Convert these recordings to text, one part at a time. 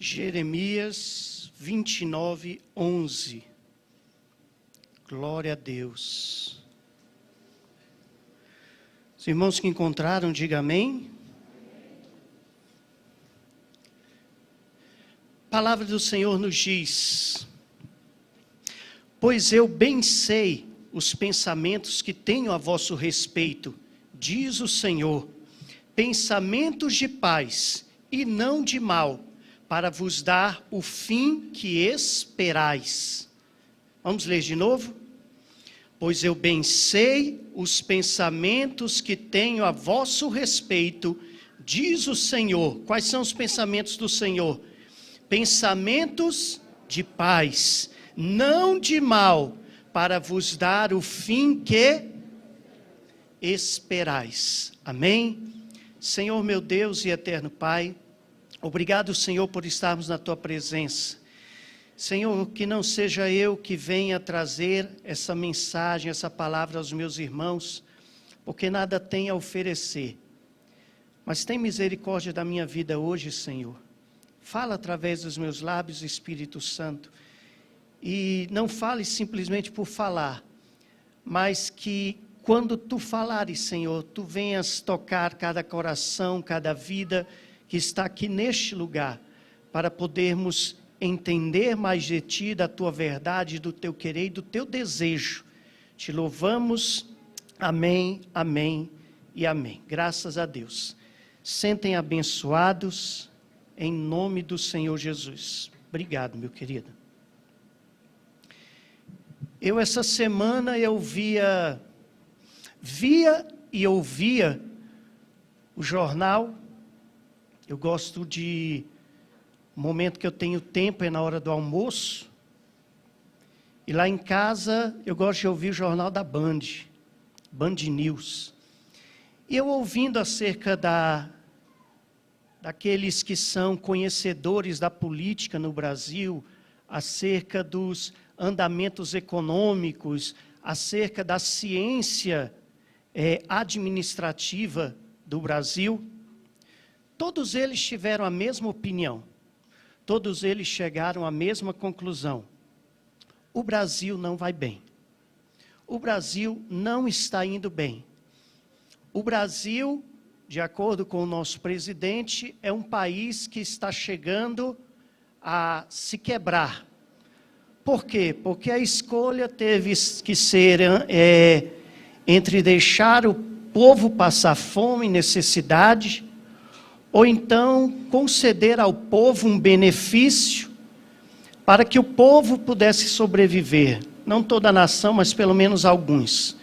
Jeremias 29, 11. Glória a Deus. Os irmãos que encontraram, diga amém. A palavra do Senhor nos diz: pois eu bem sei os pensamentos que tenho a vosso respeito, diz o Senhor, pensamentos de paz e não de mal, para vos dar o fim que esperais. Vamos ler de novo? Pois eu bem sei os pensamentos que tenho a vosso respeito, diz o Senhor. Quais são os pensamentos do Senhor? Pensamentos de paz, não de mal, para vos dar o fim que esperais. Amém? Senhor meu Deus e eterno Pai, obrigado, Senhor, por estarmos na Tua presença. Senhor, que não seja eu que venha trazer essa mensagem, essa palavra aos meus irmãos, porque nada tenho a oferecer. Mas tem misericórdia da minha vida hoje, Senhor. Fala através dos meus lábios, Espírito Santo. E não fale simplesmente por falar, mas que quando Tu falares, Senhor, Tu venhas tocar cada coração, cada vida que está aqui neste lugar, para podermos entender mais de Ti, da Tua verdade, do Teu querer e do Teu desejo. Te louvamos, amém, amém e amém. Graças a Deus. Sentem abençoados, em nome do Senhor Jesus. Obrigado, meu querido. Essa semana via e ouvia o jornal. Eu gosto de, o momento que eu tenho tempo é na hora do almoço. E lá em casa eu gosto de ouvir o jornal da Band News. E eu ouvindo acerca daqueles que são conhecedores da política no Brasil, acerca dos andamentos econômicos, acerca da ciência administrativa do Brasil, todos eles tiveram a mesma opinião, todos eles chegaram à mesma conclusão: o Brasil não vai bem, o Brasil não está indo bem. O Brasil, de acordo com o nosso presidente, é um país que está chegando a se quebrar. Por quê? Porque a escolha teve que ser entre deixar o povo passar fome e necessidade, ou então conceder ao povo um benefício para que o povo pudesse sobreviver. Não toda a nação, mas pelo menos alguns.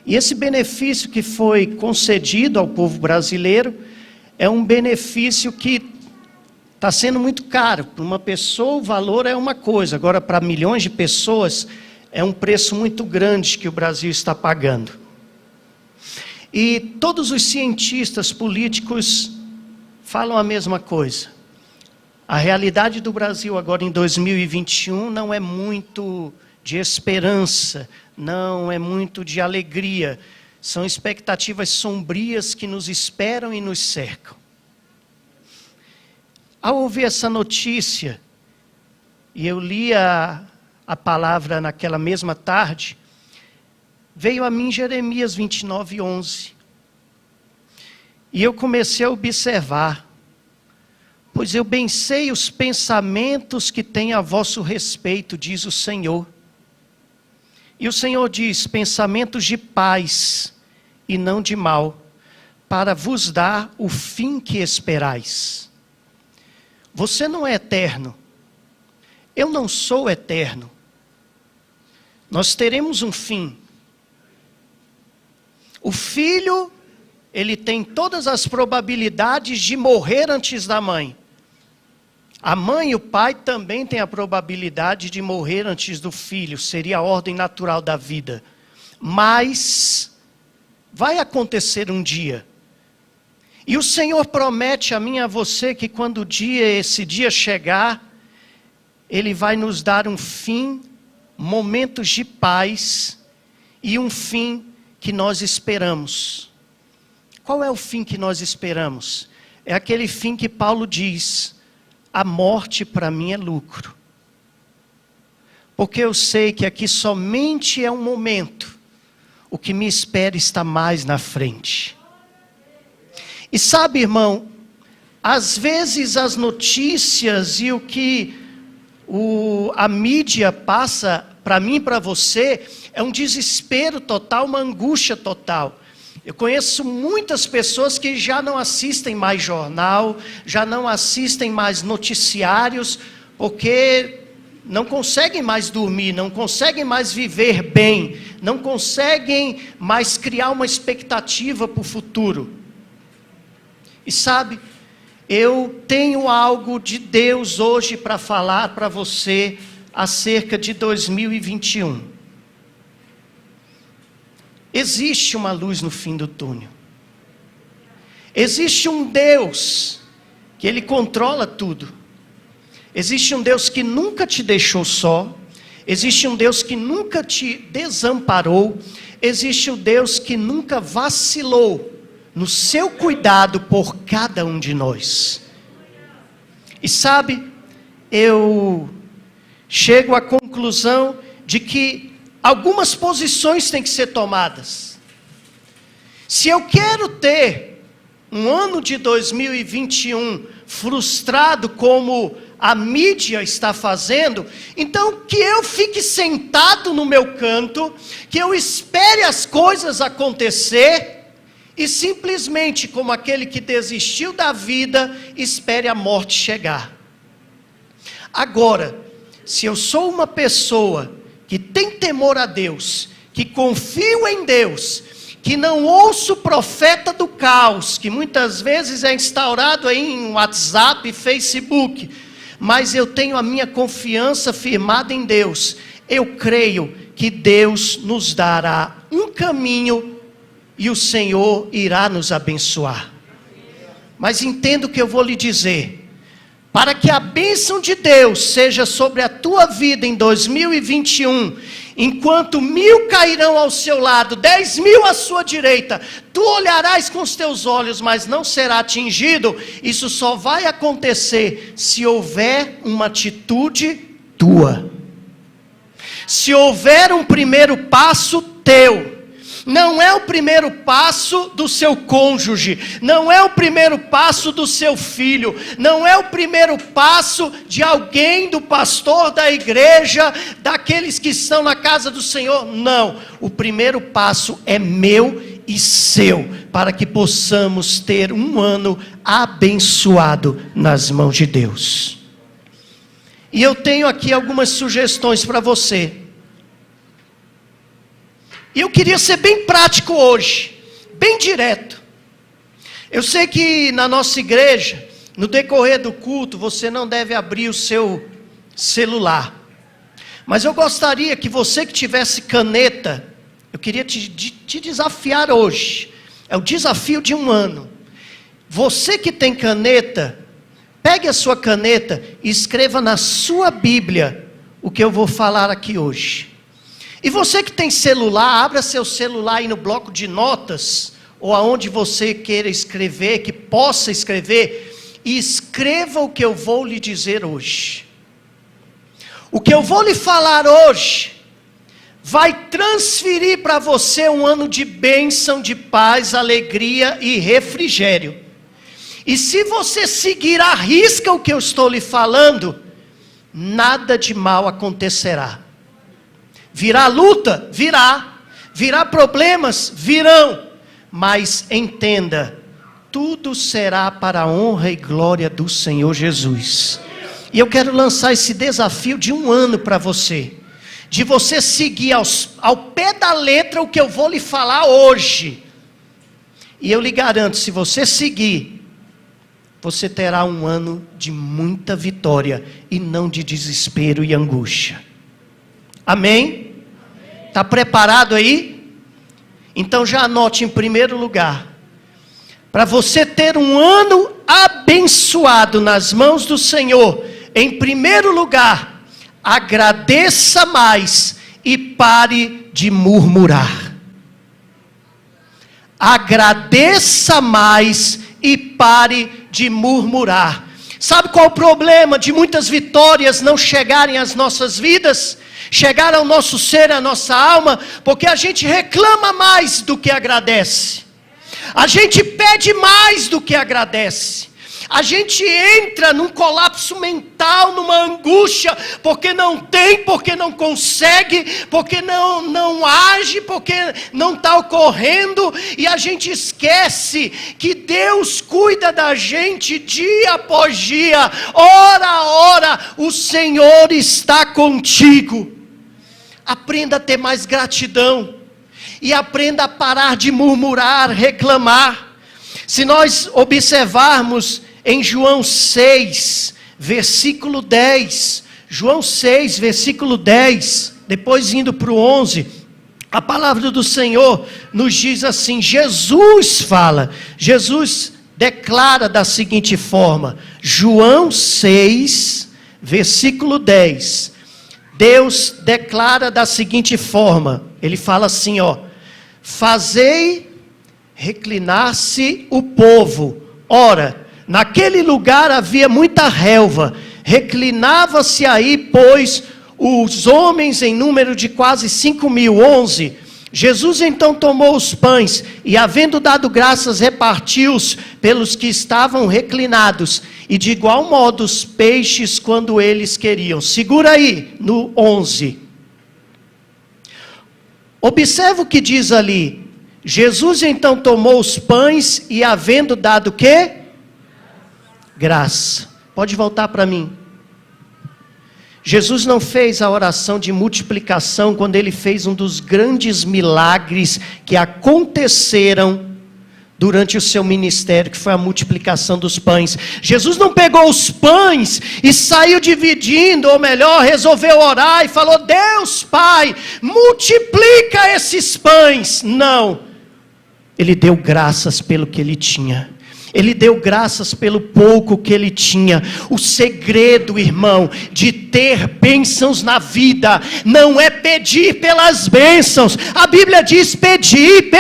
E esse benefício que foi concedido ao povo brasileiro é um benefício que está sendo muito caro. Para uma pessoa o valor é uma coisa, agora para milhões de pessoas é um preço muito grande que o Brasil está pagando. E todos os cientistas políticos falam a mesma coisa. A realidade do Brasil agora em 2021 não é muito de esperança, não é muito de alegria. São expectativas sombrias que nos esperam e nos cercam. Ao ouvir essa notícia, e eu li a palavra naquela mesma tarde, veio a mim Jeremias 29, 11. E eu comecei a observar: pois eu bem sei os pensamentos que tenho a vosso respeito, diz o Senhor. E o Senhor diz: pensamentos de paz e não de mal, para vos dar o fim que esperais. Você não é eterno. Eu não sou eterno. Nós teremos um fim. O filho, ele tem todas as probabilidades de morrer antes da mãe. A mãe e o pai também têm a probabilidade de morrer antes do filho. Seria a ordem natural da vida. Mas vai acontecer um dia. E o Senhor promete a mim e a você que quando esse dia chegar, Ele vai nos dar um fim, momentos de paz e um fim que nós esperamos. Qual é o fim que nós esperamos? É aquele fim que Paulo diz: a morte para mim é lucro. Porque eu sei que aqui somente é um momento. O que me espera está mais na frente. E sabe, irmão, às vezes as notícias e o que a mídia passa para mim e para você é um desespero total, uma angústia total. Eu conheço muitas pessoas que já não assistem mais jornal, já não assistem mais noticiários, porque não conseguem mais dormir, não conseguem mais viver bem, não conseguem mais criar uma expectativa para o futuro. E sabe, eu tenho algo de Deus hoje para falar para você acerca de 2021. Existe uma luz no fim do túnel. Existe um Deus que Ele controla tudo. Existe um Deus que nunca te deixou só. Existe um Deus que nunca te desamparou. Existe um Deus que nunca vacilou no seu cuidado por cada um de nós. E sabe, eu chego à conclusão de que algumas posições têm que ser tomadas. Se eu quero ter um ano de 2021 frustrado como a mídia está fazendo, então que eu fique sentado no meu canto, que eu espere as coisas acontecer e simplesmente, como aquele que desistiu da vida, espere a morte chegar. Agora, se eu sou uma pessoa que tem temor a Deus, que confio em Deus, que não ouço o profeta do caos, que muitas vezes é instaurado aí em WhatsApp e Facebook, mas eu tenho a minha confiança firmada em Deus, eu creio que Deus nos dará um caminho e o Senhor irá nos abençoar. Mas entenda o que eu vou lhe dizer. Para que a bênção de Deus seja sobre a tua vida em 2021, enquanto 1000 cairão ao seu lado, 10.000 à sua direita, tu olharás com os teus olhos, mas não será atingido. Isso só vai acontecer se houver uma atitude tua. Se houver um primeiro passo teu. Não é o primeiro passo do seu cônjuge, não é o primeiro passo do seu filho, não é o primeiro passo de alguém, do pastor da igreja, daqueles que estão na casa do Senhor, não. O primeiro passo é meu e seu, para que possamos ter um ano abençoado nas mãos de Deus. E eu tenho aqui algumas sugestões para você. E eu queria ser bem prático hoje, bem direto. Eu sei que na nossa igreja, no decorrer do culto, você não deve abrir o seu celular. Mas eu gostaria que você que tivesse caneta, eu queria te desafiar hoje. É o desafio de um ano. Você que tem caneta, pegue a sua caneta e escreva na sua Bíblia o que eu vou falar aqui hoje. E você que tem celular, abra seu celular aí no bloco de notas, ou aonde você queira escrever, que possa escrever, e escreva o que eu vou lhe dizer hoje. O que eu vou lhe falar hoje, vai transferir para você um ano de bênção, de paz, alegria e refrigério. E se você seguir à risca o que eu estou lhe falando, nada de mal acontecerá. Virá luta? Virá. Virá problemas? Virão. Mas entenda, tudo será para a honra e glória do Senhor Jesus. E eu quero lançar esse desafio de um ano para você. De você seguir ao pé da letra o que eu vou lhe falar hoje. E eu lhe garanto, se você seguir, você terá um ano de muita vitória e não de desespero e angústia. Amém? Está preparado aí? Então já anote em primeiro lugar. Para você ter um ano abençoado nas mãos do Senhor, em primeiro lugar, agradeça mais e pare de murmurar. Agradeça mais e pare de murmurar. Sabe qual o problema de muitas vitórias não chegarem às nossas vidas? Chegar ao nosso ser, à nossa alma, porque a gente reclama mais do que agradece. A gente pede mais do que agradece. A gente entra num colapso mental, numa angústia, porque não tem, porque não consegue, porque não age, porque não está ocorrendo, e a gente esquece que Deus cuida da gente dia após dia, hora a hora, o Senhor está contigo. Aprenda a ter mais gratidão, e aprenda a parar de murmurar, reclamar. Se nós observarmos em João 6, versículo 10, João 6, versículo 10, depois indo para o 11, a palavra do Senhor nos diz assim, Jesus declara da seguinte forma, João 6, versículo 10, Deus declara da seguinte forma, ele fala assim, fazei reclinar-se o povo, ora, naquele lugar havia muita relva, reclinava-se aí, pois, os homens em número de quase 5.000, 11. Jesus então tomou os pães, e havendo dado graças, repartiu-os pelos que estavam reclinados, e de igual modo os peixes quando eles queriam. Segura aí, no 11. Observa o que diz ali. Jesus então tomou os pães, e havendo dado o quê? Graça. Pode voltar para mim. Jesus não fez a oração de multiplicação quando ele fez um dos grandes milagres que aconteceram durante o seu ministério, que foi a multiplicação dos pães. Jesus não pegou os pães e saiu dividindo, ou melhor, resolveu orar e falou, Deus Pai, multiplica esses pães. Não, ele deu graças pelo que ele tinha. Ele deu graças pelo pouco que ele tinha. O segredo, irmão, de ter bênçãos na vida, não é pedir pelas bênçãos. A Bíblia diz pedir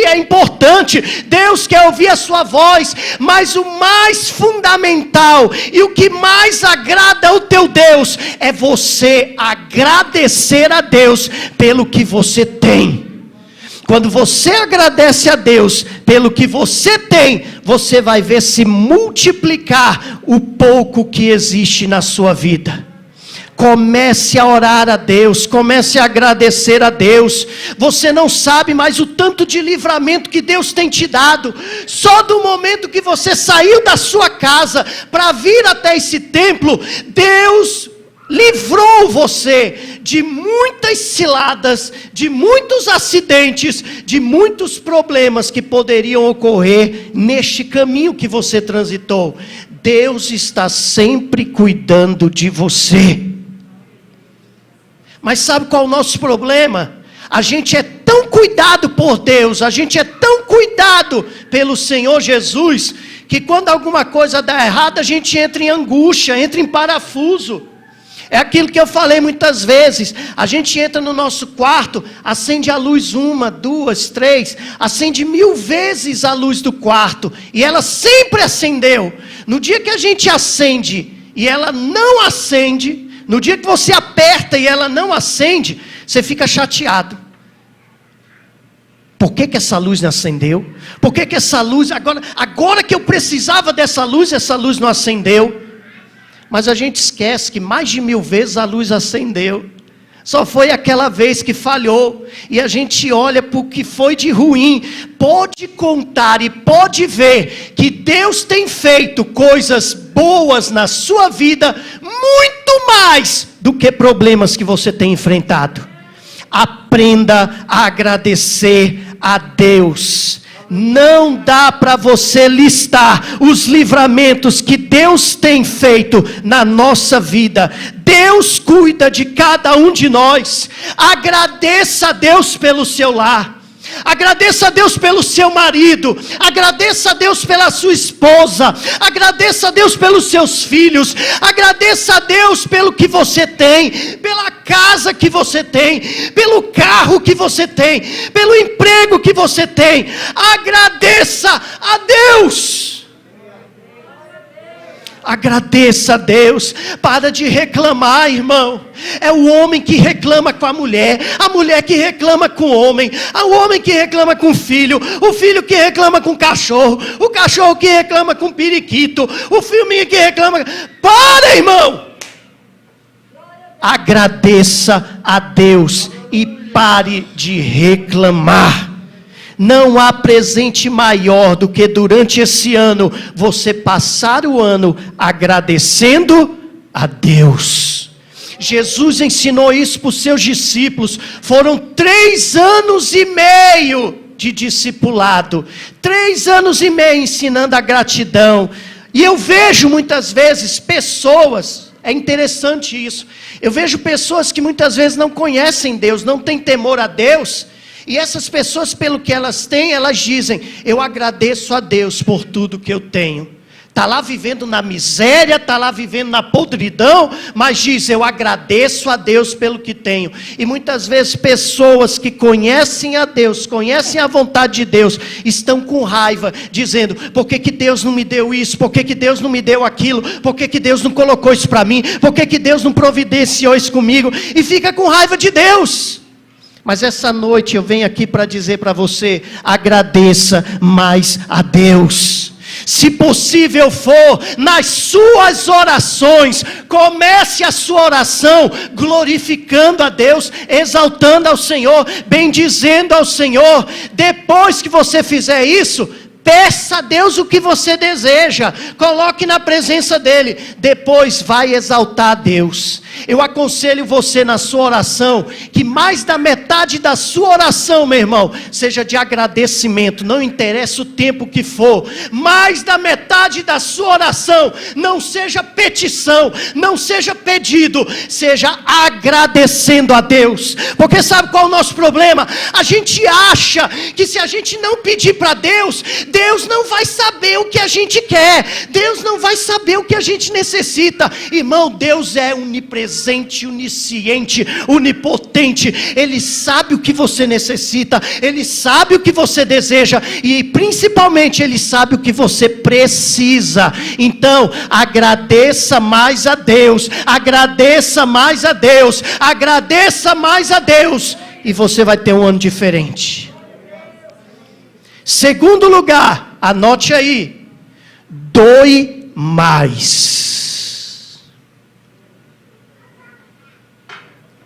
é importante. Deus quer ouvir a sua voz. Mas o mais fundamental e o que mais agrada ao teu Deus, é você agradecer a Deus pelo que você tem. Quando você agradece a Deus pelo que você tem, você vai ver se multiplicar o pouco que existe na sua vida. Comece a orar a Deus, comece a agradecer a Deus. Você não sabe mais o tanto de livramento que Deus tem te dado. Só do momento que você saiu da sua casa para vir até esse templo, Deus livrou você de muitas ciladas, de muitos acidentes, de muitos problemas que poderiam ocorrer neste caminho que você transitou. Deus está sempre cuidando de você. Mas sabe qual é o nosso problema? A gente é tão cuidado por Deus, a gente é tão cuidado pelo Senhor Jesus, que quando alguma coisa dá errado, a gente entra em angústia, entra em parafuso. É aquilo que eu falei muitas vezes. A gente entra no nosso quarto, acende a luz 1, 2, 3, acende 1000 vezes a luz do quarto, e ela sempre acendeu. No dia que a gente acende e ela não acende, no dia que você aperta e ela não acende, você fica chateado. Por que essa luz não acendeu? Por que essa luz, agora que eu precisava dessa luz, essa luz não acendeu? Mas a gente esquece que mais de 1000 vezes a luz acendeu. Só foi aquela vez que falhou. E a gente olha para o que foi de ruim. Pode contar e pode ver que Deus tem feito coisas boas na sua vida, muito mais do que problemas que você tem enfrentado. Aprenda a agradecer a Deus. Não dá para você listar os livramentos que Deus tem feito na nossa vida. Deus cuida de cada um de nós. Agradeça a Deus pelo seu lar. Agradeça a Deus pelo seu marido. Agradeça a Deus pela sua esposa. Agradeça a Deus pelos seus filhos. Agradeça a Deus pelo que você tem, pela casa que você tem, pelo carro que você tem, pelo emprego que você tem. Agradeça a Deus. Agradeça a Deus. Para de reclamar, irmão. É o homem que reclama com a mulher que reclama com o homem que reclama com o filho que reclama com o cachorro que reclama com o periquito, o filminho que reclama. Para, irmão. Agradeça a Deus e pare de reclamar. Não há presente maior do que durante esse ano você passar o ano agradecendo a Deus. Jesus ensinou isso para os seus discípulos. Foram 3 anos e meio de discipulado. 3 anos e meio ensinando a gratidão. E eu vejo muitas vezes pessoas, é interessante isso. Eu vejo pessoas que muitas vezes não conhecem Deus, não têm temor a Deus. E essas pessoas, pelo que elas têm, elas dizem: eu agradeço a Deus por tudo que eu tenho. Está lá vivendo na miséria, está lá vivendo na podridão, mas diz: eu agradeço a Deus pelo que tenho. E muitas vezes pessoas que conhecem a Deus, conhecem a vontade de Deus, estão com raiva, dizendo: por que Deus não me deu isso? Por que Deus não me deu aquilo? Por que Deus não colocou isso para mim? Por que Deus não providenciou isso comigo? E fica com raiva de Deus. Mas essa noite eu venho aqui para dizer para você: agradeça mais a Deus. Se possível for, nas suas orações, comece a sua oração glorificando a Deus, exaltando ao Senhor, bendizendo ao Senhor. Depois que você fizer isso, peça a Deus o que você deseja, coloque na presença dEle, depois vai exaltar a Deus. Eu aconselho você na sua oração, que mais da metade da sua oração, meu irmão, seja de agradecimento, não interessa o tempo que for. Mais da metade da sua oração, não seja petição, não seja pedido, seja agradecendo a Deus. Porque sabe qual é o nosso problema? A gente acha que se a gente não pedir para Deus, Deus não vai saber o que a gente quer, Deus não vai saber o que a gente necessita. Irmão, Deus é onipresente, onisciente, onipotente. Ele sabe o que você necessita, Ele sabe o que você deseja, e principalmente Ele sabe o que você precisa. Então, agradeça mais a Deus, agradeça mais a Deus, agradeça mais a Deus, e você vai ter um ano diferente. Segundo lugar, anote aí: doe mais.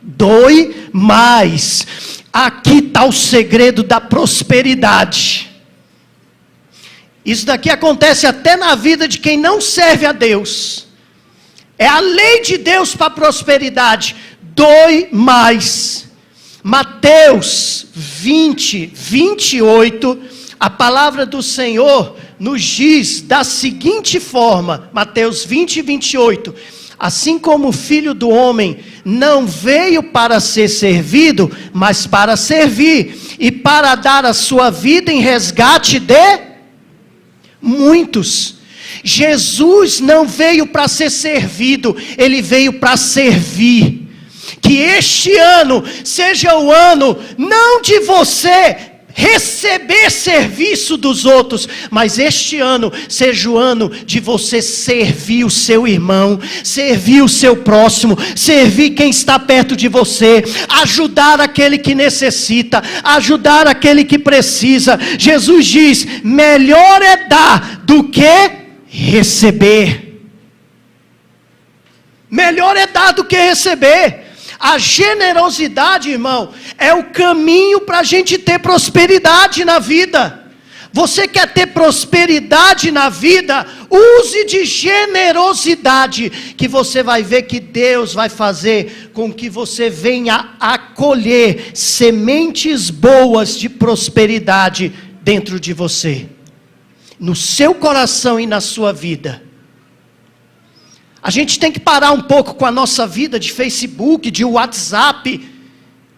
Doe mais. Aqui está o segredo da prosperidade. Isso daqui acontece até na vida de quem não serve a Deus. É a lei de Deus para a prosperidade. Doe mais. Mateus 20, 28, a palavra do Senhor nos diz da seguinte forma, Mateus 20, 28, assim como o Filho do Homem não veio para ser servido, mas para servir, e para dar a sua vida em resgate de muitos. Jesus não veio para ser servido, Ele veio para servir. Que este ano seja o ano, não de você receber serviço dos outros, mas este ano seja o ano de você servir o seu irmão, servir o seu próximo, servir quem está perto de você, ajudar aquele que necessita, ajudar aquele que precisa. Jesus diz: melhor é dar do que receber. Melhor é dar do que receber. A generosidade, irmão, é o caminho para a gente ter prosperidade na vida. Você quer ter prosperidade na vida? Use de generosidade, que você vai ver que Deus vai fazer com que você venha a colher sementes boas de prosperidade dentro de você, no seu coração e na sua vida. A gente tem que parar um pouco com a nossa vida de Facebook, de WhatsApp,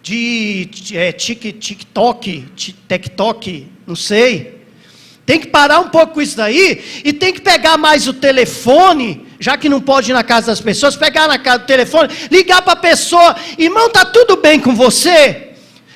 de TikTok, não sei. Tem que parar um pouco com isso daí, e tem que pegar mais o telefone, já que não pode ir na casa das pessoas, pegar na casa do telefone, ligar para a pessoa: irmão, está tudo bem com você?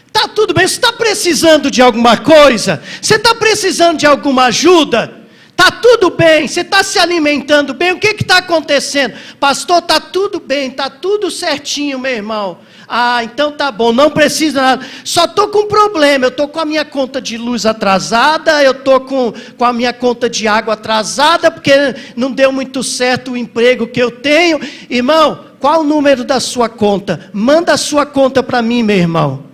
Está tudo bem? Você está precisando de alguma coisa? Você está precisando de alguma ajuda? Está tudo bem, você está se alimentando bem, o que está acontecendo? Pastor, está tudo bem, está tudo certinho, meu irmão. Ah, então tá bom, não precisa nada. Só estou com um problema, eu estou com a minha conta de luz atrasada, eu estou com a minha conta de água atrasada, porque não deu muito certo o emprego que eu tenho. Irmão, qual o número da sua conta? Manda a sua conta para mim, meu irmão.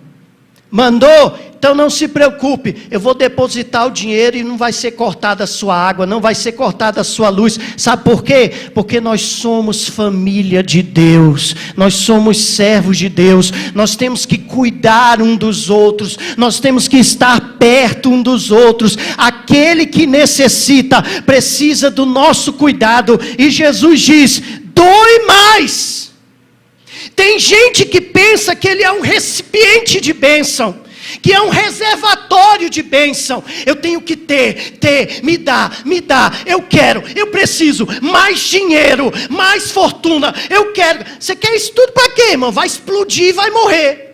Mandou? Então não se preocupe, eu vou depositar o dinheiro e não vai ser cortada a sua água, não vai ser cortada a sua luz. Sabe por quê? Porque nós somos família de Deus, nós somos servos de Deus, nós temos que cuidar um dos outros, nós temos que estar perto um dos outros. Aquele que necessita, precisa do nosso cuidado, e Jesus diz, doe mais. Tem gente que pensa que ele é um recipiente de bênção, que é um reservatório de bênção. Eu tenho que ter, me dá, eu quero, eu preciso, mais dinheiro, mais fortuna, eu quero. Você quer isso tudo para quê, irmão? Vai explodir e vai morrer.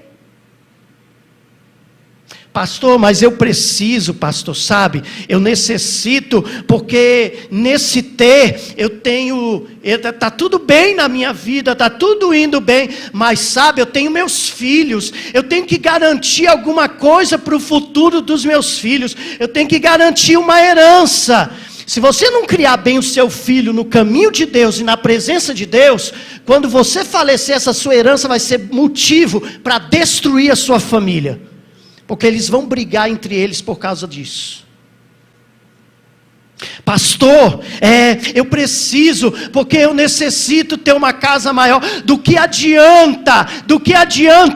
Pastor, mas eu preciso, pastor, sabe? Eu necessito, porque nesse ter, eu tenho, está tudo bem na minha vida, está tudo indo bem, mas sabe, eu tenho meus filhos, eu tenho que garantir alguma coisa para o futuro dos meus filhos, eu tenho que garantir uma herança. Se você não criar bem o seu filho no caminho de Deus e na presença de Deus, quando você falecer, essa sua herança vai ser motivo para destruir a sua família. Porque eles vão brigar entre eles por causa disso. Pastor, eu preciso, porque eu necessito ter uma casa maior. Do que adianta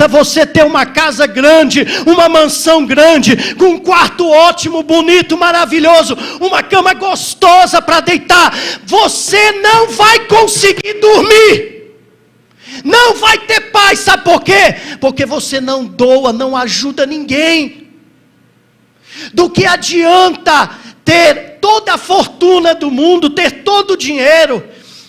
você ter uma casa grande, uma mansão grande, com um quarto ótimo, bonito, maravilhoso, uma cama gostosa para deitar? Você não vai conseguir dormir. Não vai ter paz, sabe por quê? Porque você não doa, não ajuda ninguém. Do que adianta ter toda a fortuna do mundo, ter todo o dinheiro?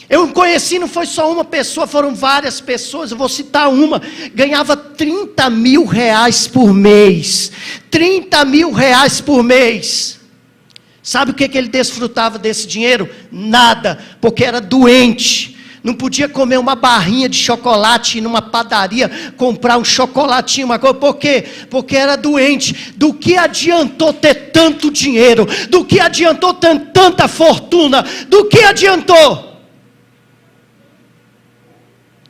Eu conheci, não foi só uma pessoa, foram várias pessoas, eu vou citar uma, ganhava 30 mil reais por mês, 30 mil reais por mês. Sabe o que ele desfrutava desse dinheiro? Nada, porque era doente. Não podia comer uma barrinha de chocolate, ir numa padaria, comprar um chocolatinho, uma coisa. Por quê? Porque era doente. Do que adiantou ter tanto dinheiro? Do que adiantou ter tanta fortuna? Do que adiantou?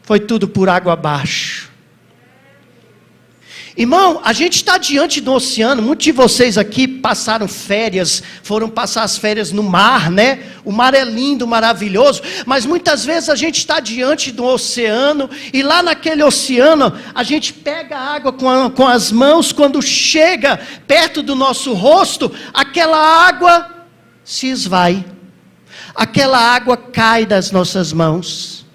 Foi tudo por água abaixo. Irmão, a gente está diante do oceano. Muitos de vocês aqui passaram férias, foram passar as férias no mar, né? O mar é lindo, maravilhoso, mas muitas vezes a gente está diante do oceano, e lá naquele oceano, a gente pega a água com as mãos, quando chega perto do nosso rosto, aquela água se esvai, aquela água cai das nossas mãos.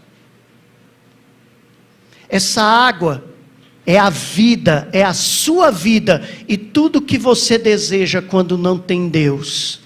Essa água é a vida, é a sua vida, e tudo que você deseja quando não tem Deus.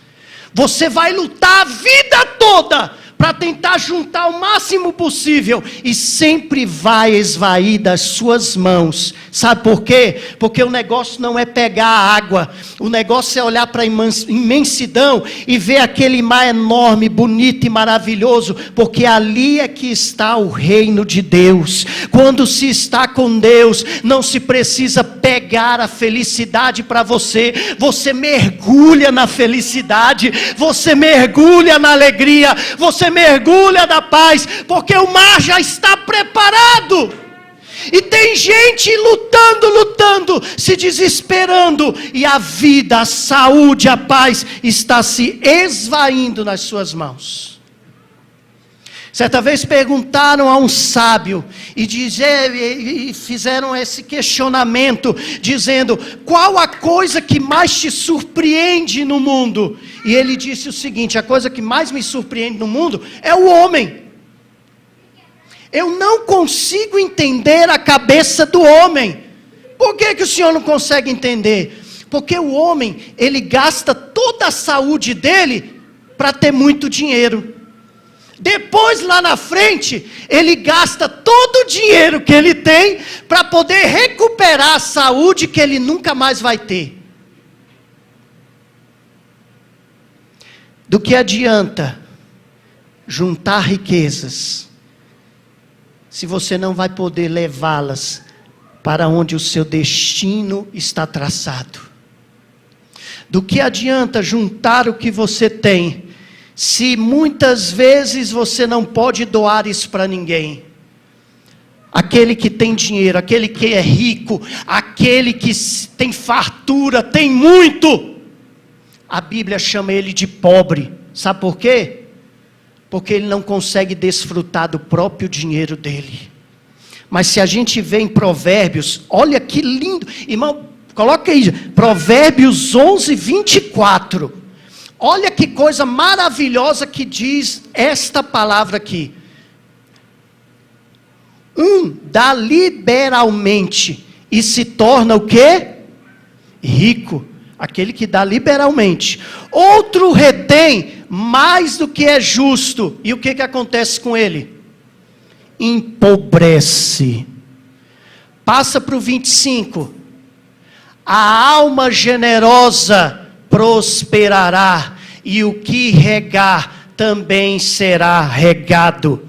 Você vai lutar a vida toda para tentar juntar o máximo possível, e sempre vai esvair das suas mãos. Sabe por quê? Porque o negócio não é pegar a água, o negócio é olhar para a imensidão e ver aquele mar enorme, bonito e maravilhoso, porque ali é que está o reino de Deus. Quando se está com Deus, não se precisa pegar a felicidade para você, você mergulha na felicidade, você mergulha na alegria, você mergulha na paz, porque o mar já está preparado. E tem gente lutando, se desesperando, e a vida, a saúde, a paz está se esvaindo nas suas mãos. Certa vez perguntaram a um sábio e fizeram esse questionamento, dizendo: qual a coisa que mais te surpreende no mundo? E ele disse o seguinte: a coisa que mais me surpreende no mundo é o homem. Eu não consigo entender a cabeça do homem. Por que o senhor não consegue entender? Porque o homem, ele gasta toda a saúde dele para ter muito dinheiro. Depois, lá na frente, ele gasta todo o dinheiro que ele tem para poder recuperar a saúde que ele nunca mais vai ter. Do que adianta juntar riquezas se você não vai poder levá-las para onde o seu destino está traçado? Do que adianta juntar o que você tem, se muitas vezes você não pode doar isso para ninguém? Aquele que tem dinheiro, aquele que é rico, aquele que tem fartura, tem muito, a Bíblia chama ele de pobre. Sabe por quê? Porque ele não consegue desfrutar do próprio dinheiro dele. Mas se a gente vê em Provérbios, olha que lindo, irmão, coloca aí, Provérbios 11, 24. Olha que coisa maravilhosa que diz esta palavra aqui. Dá liberalmente e se torna o quê? Rico. Aquele que dá liberalmente. Outro retém mais do que é justo. E o que acontece com ele? Empobrece. Passa para o 25. A alma generosa prosperará, e o que regar também será regado.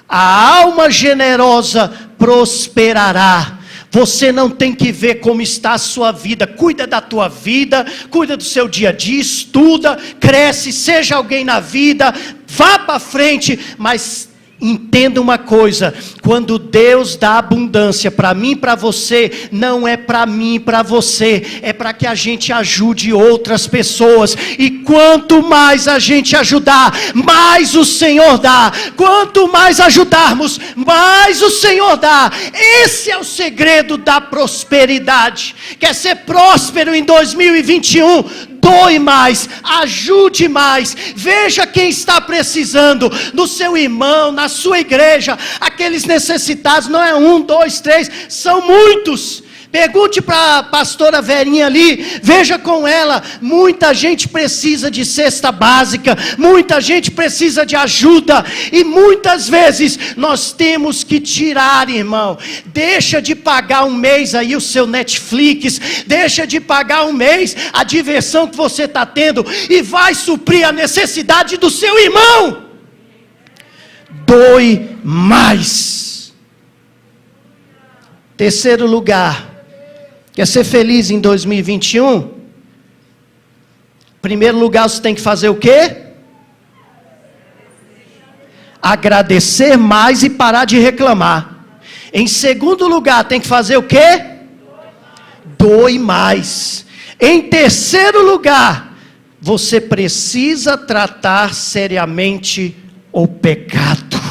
A alma generosa prosperará. Você não tem que ver como está a sua vida. Cuida da tua vida, cuida do seu dia a dia, estuda, cresce, seja alguém na vida, vá para frente, mas entenda uma coisa: quando Deus dá abundância para mim e para você, não é para mim e para você, é para que a gente ajude outras pessoas. E quanto mais a gente ajudar, mais o Senhor dá. Quanto mais ajudarmos, mais o Senhor dá. Esse é o segredo da prosperidade. Quer ser próspero em 2021? Doe mais, ajude mais, veja quem está precisando, no seu irmão, na sua igreja, aqueles necessitados, não é 1, 2, 3, são muitos. Pergunte para a pastora Verinha ali, veja com ela, muita gente precisa de cesta básica, muita gente precisa de ajuda, e muitas vezes nós temos que tirar, irmão. Deixa de pagar um mês aí o seu Netflix, deixa de pagar um mês a diversão que você está tendo, e vai suprir a necessidade do seu irmão. Doe mais. Terceiro lugar, quer ser feliz em 2021? Primeiro lugar, você tem que fazer o quê? Agradecer mais e parar de reclamar. Em segundo lugar, tem que fazer o quê? Doe mais. Em terceiro lugar, você precisa tratar seriamente o pecado.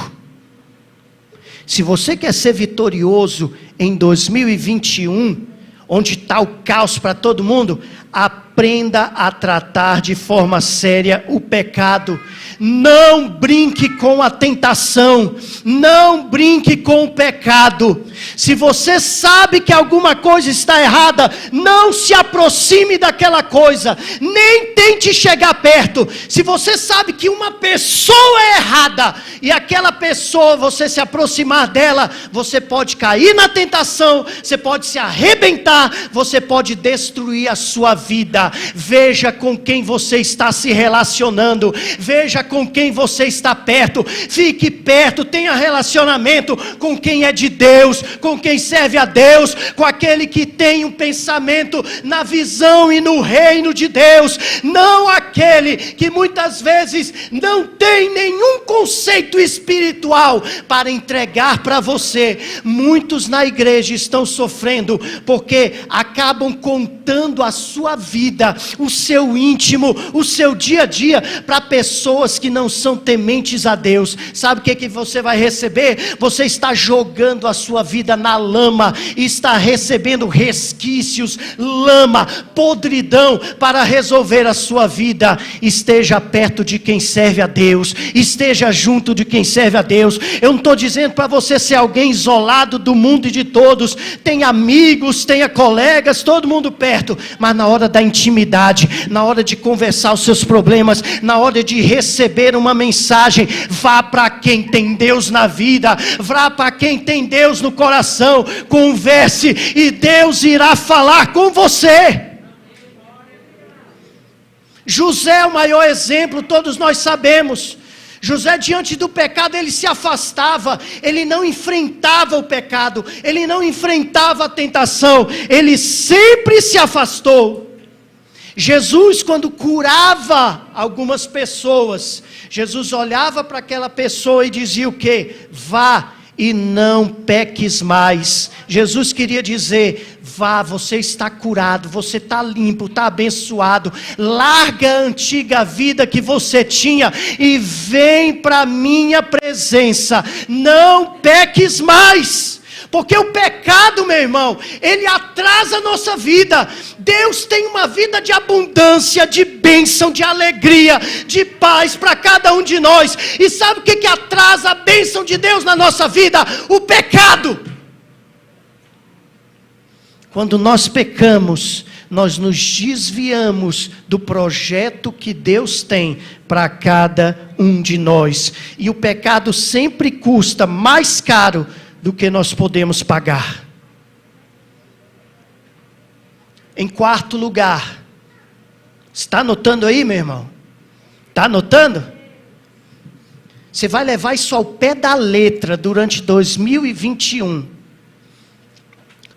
Se você quer ser vitorioso em 2021, onde está o caos para todo mundo, aprenda a tratar de forma séria o pecado. Não brinque com a tentação, não brinque com o pecado. Se você sabe que alguma coisa está errada, não se aproxime daquela coisa, nem tente chegar perto. Se você sabe que uma pessoa é errada, e aquela pessoa, você se aproximar dela, você pode cair na tentação, você pode se arrebentar, você pode destruir a sua vida. Veja com quem você está se relacionando, veja com quem você está perto, fique perto, tenha relacionamento com quem é de Deus, com quem serve a Deus, com aquele que tem um pensamento na visão e no reino de Deus, não aquele que muitas vezes não tem nenhum conceito espiritual para entregar para você. Muitos na igreja estão sofrendo porque acabam contando a sua vida, o seu íntimo, o seu dia a dia para pessoas que não são tementes a Deus. Sabe o que você vai receber? Você está jogando a sua vida na lama, está recebendo resquícios, lama, podridão para resolver a sua vida. Esteja perto de quem serve a Deus, esteja junto de quem serve a Deus. Eu não estou dizendo para você ser alguém isolado do mundo e de todos. Tenha amigos, tenha colegas, todo mundo perto, mas na hora da intimidade, na hora de conversar os seus problemas, na hora de receber uma mensagem, vá para quem tem Deus na vida, vá para quem tem Deus no coração, converse e Deus irá falar com você. José é o maior exemplo, todos nós sabemos. José, diante do pecado, ele se afastava, ele não enfrentava o pecado, ele não enfrentava a tentação, ele sempre se afastou. Jesus, quando curava algumas pessoas, Jesus olhava para aquela pessoa e dizia o quê? Vá e não peques mais. Jesus queria dizer: vá, você está curado, você está limpo, está abençoado. Larga a antiga vida que você tinha e vem para a minha presença. Não peques mais. Porque o pecado, meu irmão, ele atrasa a nossa vida. Deus tem uma vida de abundância, de bênção, de alegria, de paz para cada um de nós. E sabe o que atrasa a bênção de Deus na nossa vida? O pecado. Quando nós pecamos, nós nos desviamos do projeto que Deus tem para cada um de nós. E o pecado sempre custa mais caro do que nós podemos pagar. Em quarto lugar, está anotando aí, meu irmão? Está anotando? Você vai levar isso ao pé da letra durante 2021.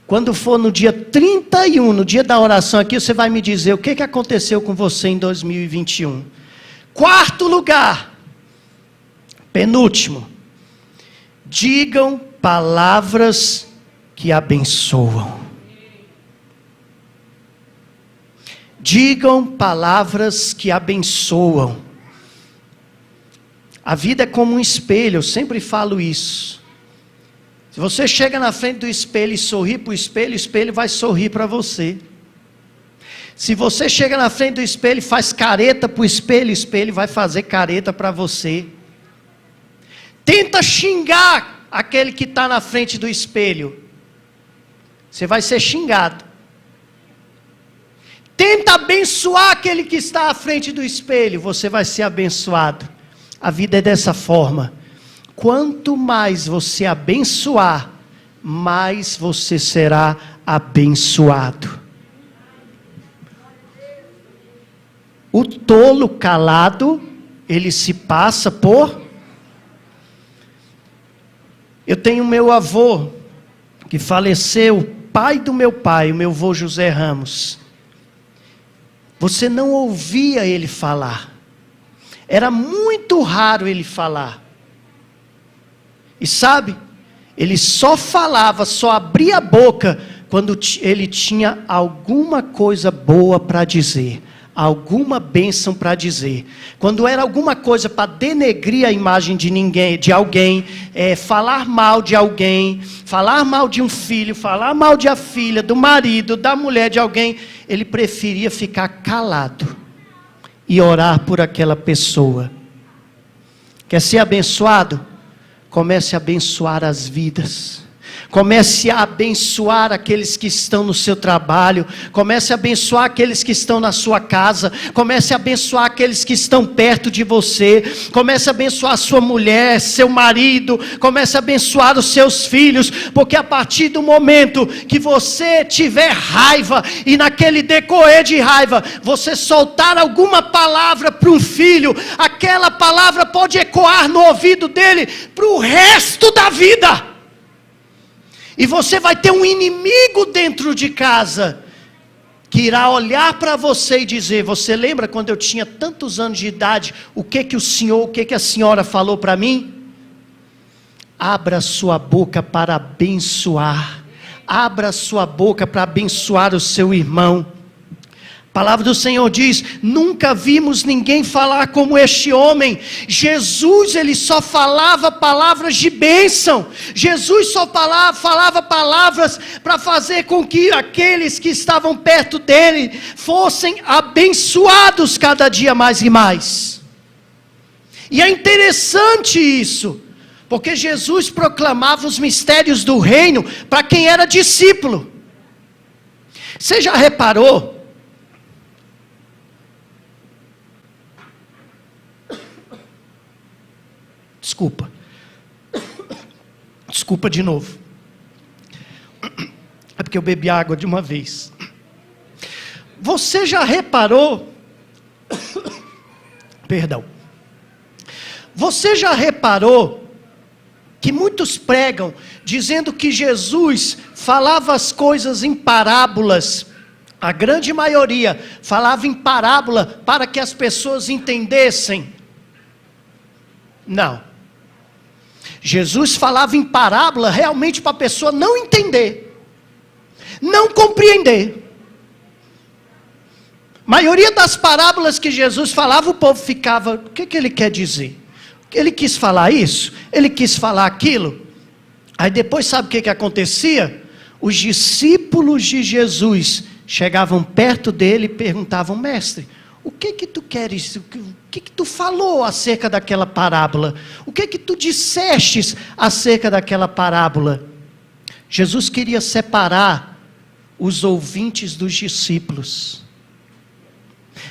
Quando for no dia 31, no dia da oração aqui, você vai me dizer o que aconteceu com você em 2021. Quarto lugar, penúltimo, digam palavras que abençoam. Digam palavras que abençoam. A vida é como um espelho, eu sempre falo isso. Se você chega na frente do espelho e sorri para o espelho vai sorrir para você. Se você chega na frente do espelho e faz careta para o espelho vai fazer careta para você. Tenta xingar aquele que está na frente do espelho, você vai ser xingado. Tenta abençoar aquele que está à frente do espelho, você vai ser abençoado. A vida é dessa forma. Quanto mais você abençoar, mais você será abençoado. O tolo calado, ele se passa por... Eu tenho meu avô, que faleceu, o pai do meu pai, o meu avô José Ramos. Você não ouvia ele falar. Era muito raro ele falar. E sabe, ele só falava, só abria a boca, quando ele tinha alguma coisa boa para dizer. Alguma bênção para dizer. Quando era alguma coisa para denegrir a imagem de ninguém, de alguém, falar mal de alguém, falar mal de um filho, falar mal de a filha, do marido, da mulher de alguém, ele preferia ficar calado e orar por aquela pessoa. Quer ser abençoado? Comece a abençoar as vidas. Comece a abençoar aqueles que estão no seu trabalho. Comece a abençoar aqueles que estão na sua casa. Comece a abençoar aqueles que estão perto de você. Comece a abençoar sua mulher, seu marido. Comece a abençoar os seus filhos. Porque a partir do momento que você tiver raiva, e naquele decorrer de raiva, você soltar alguma palavra para um filho, aquela palavra pode ecoar no ouvido dele para o resto da vida. E você vai ter um inimigo dentro de casa, que irá olhar para você e dizer: você lembra quando eu tinha tantos anos de idade, o que a senhora falou para mim? Abra sua boca para abençoar. Abra sua boca para abençoar o seu irmão. A palavra do Senhor diz: nunca vimos ninguém falar como este homem. Jesus, ele só falava palavras de bênção. Jesus só falava palavras para fazer com que aqueles que estavam perto dele fossem abençoados cada dia mais e mais. E é interessante isso, porque Jesus proclamava os mistérios do reino para quem era discípulo. Você já reparou? Desculpa de novo. É porque eu bebi água de uma vez. Você já reparou Perdão. Você já reparou que muitos pregam dizendo que Jesus falava as coisas em parábolas? A grande maioria falava em parábola para que as pessoas entendessem. Não. Jesus falava em parábola realmente para a pessoa não entender, não compreender. A maioria das parábolas que Jesus falava, o povo ficava, o que ele quer dizer? Ele quis falar isso? Ele quis falar aquilo? Aí depois sabe o que acontecia? Os discípulos de Jesus chegavam perto dele e perguntavam: mestre, o que tu queres? O que tu falou acerca daquela parábola? O que tu dissestes acerca daquela parábola? Jesus queria separar os ouvintes dos discípulos.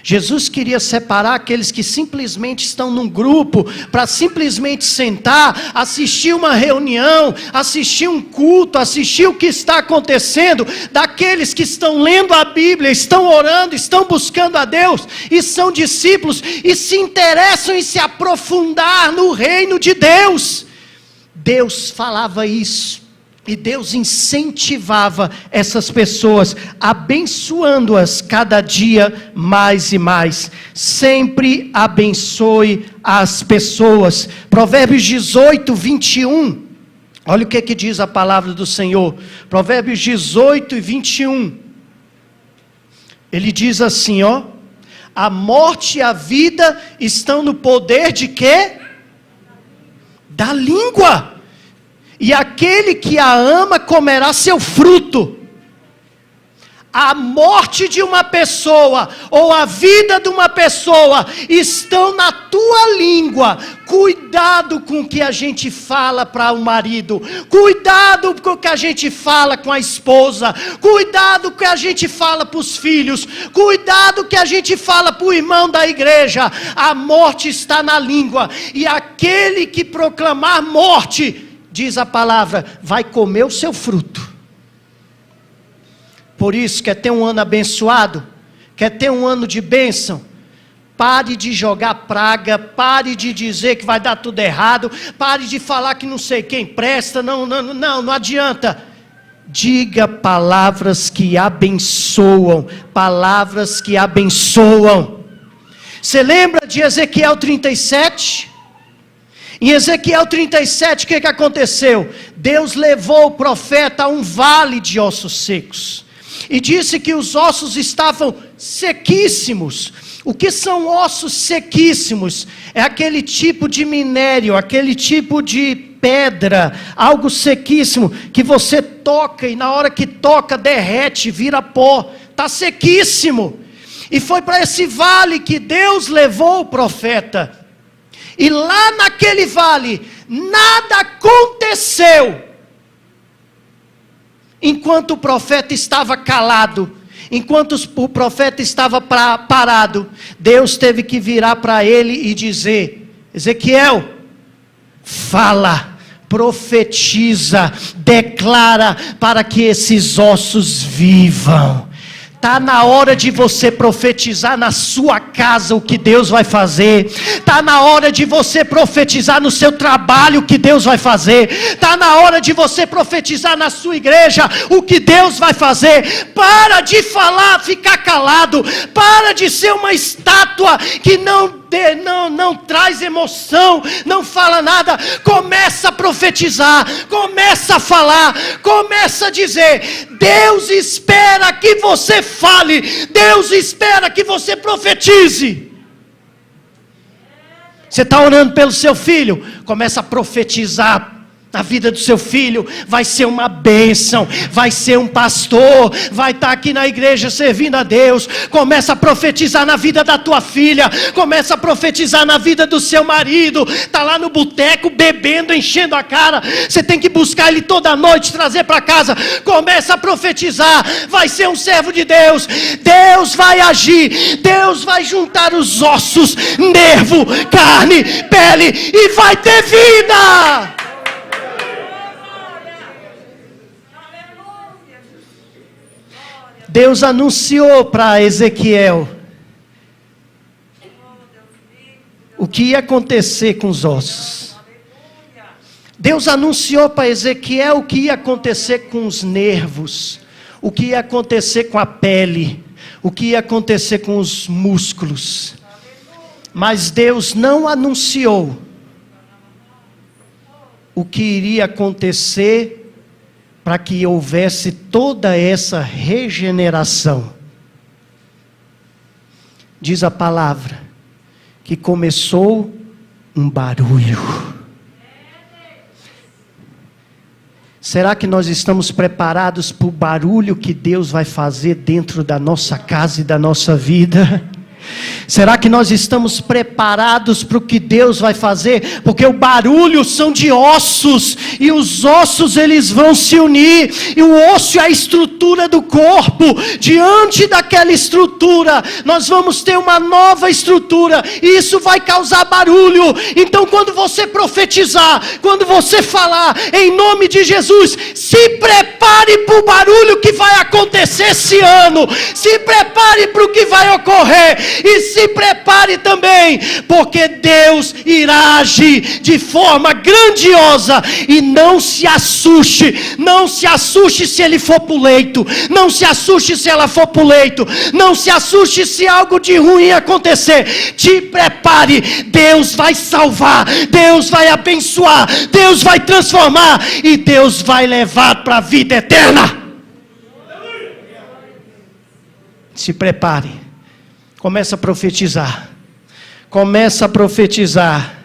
Jesus queria separar aqueles que simplesmente estão num grupo, para simplesmente sentar, assistir uma reunião, assistir um culto, assistir o que está acontecendo, daqueles que estão lendo a Bíblia, estão orando, estão buscando a Deus, e são discípulos, e se interessam em se aprofundar no reino de Deus. Deus falava isso. E Deus incentivava essas pessoas, abençoando-as cada dia mais e mais. Sempre abençoe as pessoas. Provérbios 18, 21. Olha o que diz a palavra do Senhor. Provérbios 18 e 21. Ele diz assim, ó: a morte e a vida estão no poder de quê? Da língua. E aquele que a ama comerá seu fruto. A morte de uma pessoa, ou a vida de uma pessoa, estão na tua língua. Cuidado com o que a gente fala para o marido. Cuidado com o que a gente fala com a esposa. Cuidado com o que a gente fala para os filhos. Cuidado com o que a gente fala para o irmão da igreja. A morte está na língua. E aquele que proclamar morte, diz a palavra, vai comer o seu fruto. Por isso, quer ter um ano abençoado? Quer ter um ano de bênção? Pare de jogar praga, pare de dizer que vai dar tudo errado, pare de falar que não sei quem presta, não adianta. Diga palavras que abençoam, palavras que abençoam. Você lembra de Ezequiel 37? Em Ezequiel 37, o que aconteceu? Deus levou o profeta a um vale de ossos secos. E disse que os ossos estavam sequíssimos. O que são ossos sequíssimos? É aquele tipo de minério, aquele tipo de pedra, algo sequíssimo, que você toca e na hora que toca derrete, vira pó. Está sequíssimo. E foi para esse vale que Deus levou o profeta. E lá naquele vale, nada aconteceu, enquanto o profeta estava calado, enquanto o profeta estava parado. Deus teve que virar para ele e dizer: Ezequiel, fala, profetiza, declara para que esses ossos vivam. Está na hora de você profetizar na sua casa o que Deus vai fazer. Está na hora de você profetizar no seu trabalho o que Deus vai fazer. Está na hora de você profetizar na sua igreja o que Deus vai fazer. Para de falar, ficar calado. Para de ser uma estátua que não traz emoção, não fala nada. Começa a profetizar, começa a falar, começa a dizer. Deus espera que você fale, Deus espera que você profetize. Você está orando pelo seu filho? Começa a profetizar na vida do seu filho. Vai ser uma bênção, vai ser um pastor, vai estar aqui na igreja servindo a Deus. Começa a profetizar na vida da tua filha, começa a profetizar na vida do seu marido. Está lá no boteco bebendo, enchendo a cara, você tem que buscar ele toda noite, trazer para casa. Começa a profetizar, vai ser um servo de Deus. Deus vai agir, Deus vai juntar os ossos, nervo, carne, pele, e vai ter vida. Deus anunciou para Ezequiel o que ia acontecer com os ossos. Deus anunciou para Ezequiel o que ia acontecer com os nervos, o que ia acontecer com a pele, o que ia acontecer com os músculos. Mas Deus não anunciou o que iria acontecer para que houvesse toda essa regeneração. Diz a palavra que começou um barulho. Será que nós estamos preparados para o barulho que Deus vai fazer dentro da nossa casa e da nossa vida? Será que nós estamos preparados para o que Deus vai fazer? Porque o barulho são de ossos, e os ossos eles vão se unir, e o osso é a estrutura do corpo. Diante daquela estrutura, nós vamos ter uma nova estrutura, e isso vai causar barulho. Então quando você profetizar, quando você falar em nome de Jesus, se prepare para o barulho que vai acontecer esse ano, se prepare para o que vai ocorrer. E se prepare também, porque Deus irá agir de forma grandiosa. E não se assuste, não se assuste se ele for para o leito, não se assuste se ela for para o leito, não se assuste se algo de ruim acontecer. Te prepare, Deus vai salvar, Deus vai abençoar, Deus vai transformar, e Deus vai levar para a vida eterna. Se prepare. Começa a profetizar. Começa a profetizar.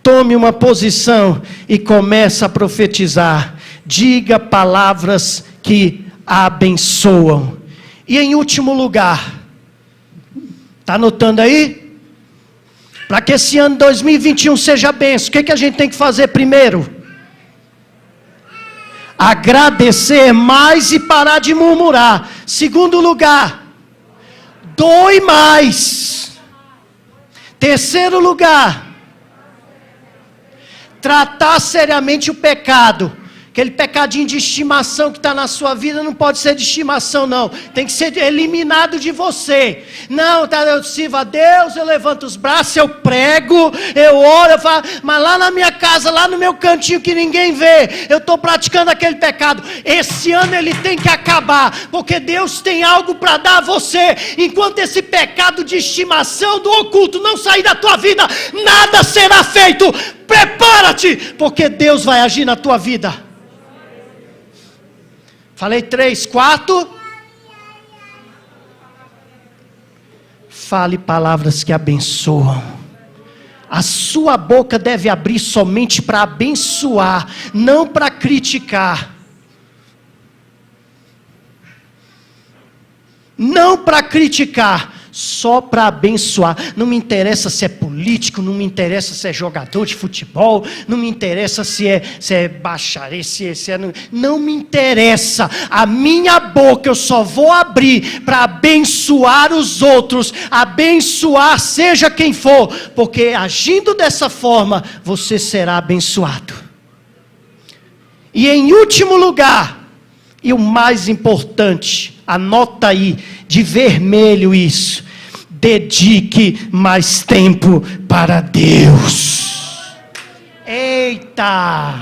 Tome uma posição e começa a profetizar. Diga palavras que abençoam. E em último lugar, está anotando aí? Para que esse ano 2021 seja bênção, o que a gente tem que fazer primeiro? Agradecer mais e parar de murmurar. Segundo lugar, doe mais. Terceiro lugar, tratar seriamente o pecado. Aquele pecadinho de estimação que está na sua vida não pode ser de estimação, não. Tem que ser eliminado de você. Não, eu sirvo a Deus, eu levanto os braços, eu prego, eu oro, eu falo, mas lá na minha casa, lá no meu cantinho que ninguém vê, eu estou praticando aquele pecado. Esse ano ele tem que acabar, porque Deus tem algo para dar a você. Enquanto esse pecado de estimação do oculto não sair da tua vida, nada será feito. Prepara-te, porque Deus vai agir na tua vida. Falei 3, 4. Fale palavras que abençoam. A sua boca deve abrir somente para abençoar, não para criticar. Não para criticar, só para abençoar. Não me interessa se é político, não me interessa se é jogador de futebol, não me interessa se é bacharel, não me interessa. A minha boca eu só vou abrir para abençoar os outros, abençoar seja quem for, porque agindo dessa forma, você será abençoado. E em último lugar, e o mais importante, anota aí, de vermelho isso: dedique mais tempo para Deus. Eita!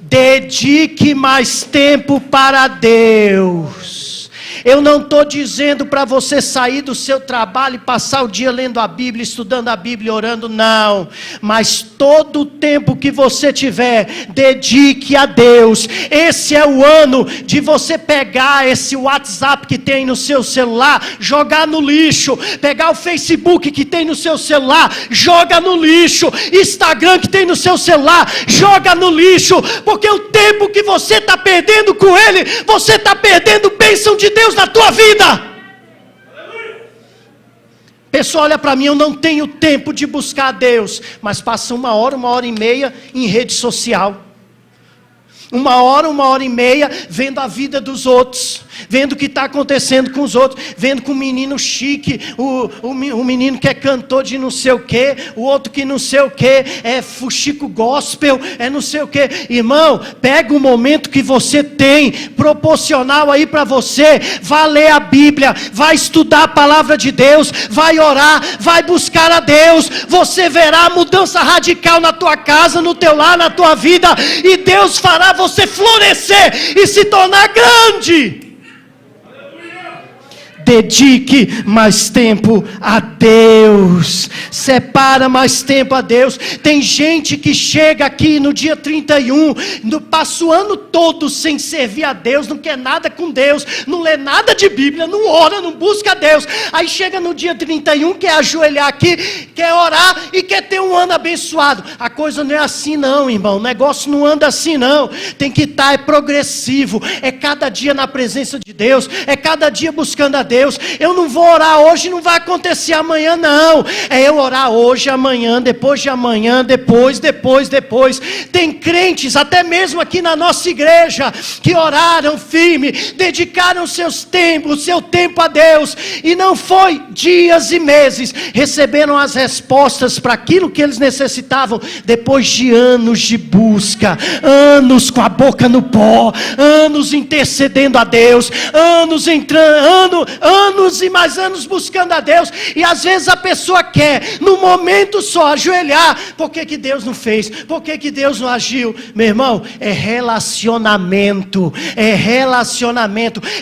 Dedique mais tempo para Deus. Eu não estou dizendo para você sair do seu trabalho e passar o dia lendo a Bíblia, estudando a Bíblia, orando, não. Mas todo o tempo que você tiver, dedique a Deus. Esse é o ano de você pegar esse WhatsApp que tem no seu celular, jogar no lixo. Pegar o Facebook que tem no seu celular, joga no lixo. Instagram que tem no seu celular, joga no lixo. Porque o tempo que você está perdendo com ele, você está perdendo bênção de Deus na tua vida. Pessoal, olha para mim, eu não tenho tempo de buscar a Deus, mas passa 1 hora e meia em rede social. 1 hora e meia vendo a vida dos outros. vendo o que está acontecendo com os outros, vendo com o menino chique, o menino que é cantor de não sei o que, o outro que não sei o que, é fuxico gospel, é não sei o que. Irmão, pega o momento que você tem, proporcional aí para você, vá ler a Bíblia, vai estudar a palavra de Deus, vai orar, vai buscar a Deus, você verá a mudança radical na tua casa, no teu lar, na tua vida, e Deus fará você florescer e se tornar grande. Dedique mais tempo a Deus. Separa mais tempo a Deus. Tem gente que chega aqui no dia 31, passa o ano todo sem servir a Deus, não quer nada com Deus, não lê nada de Bíblia, não ora, não busca a Deus. Aí chega no dia 31, quer ajoelhar aqui, quer orar e quer ter um ano abençoado. A coisa não é assim não, irmão. O negócio não anda assim não. Tem que estar, é progressivo. É cada dia na presença de Deus. É cada dia buscando a Deus. Eu não vou orar hoje, não vai acontecer amanhã não. É eu orar hoje, amanhã, depois de amanhã, depois. Tem crentes, até mesmo aqui na nossa igreja, que oraram firme, dedicaram o seu tempo a Deus, e não foi dias e meses, receberam as respostas para aquilo que eles necessitavam, depois de anos de busca, anos com a boca no pó, anos intercedendo a Deus, anos e mais anos buscando a Deus. E às vezes a pessoa quer, no momento só, ajoelhar. Por que Deus não fez? Por que Deus não agiu? Meu irmão, é relacionamento.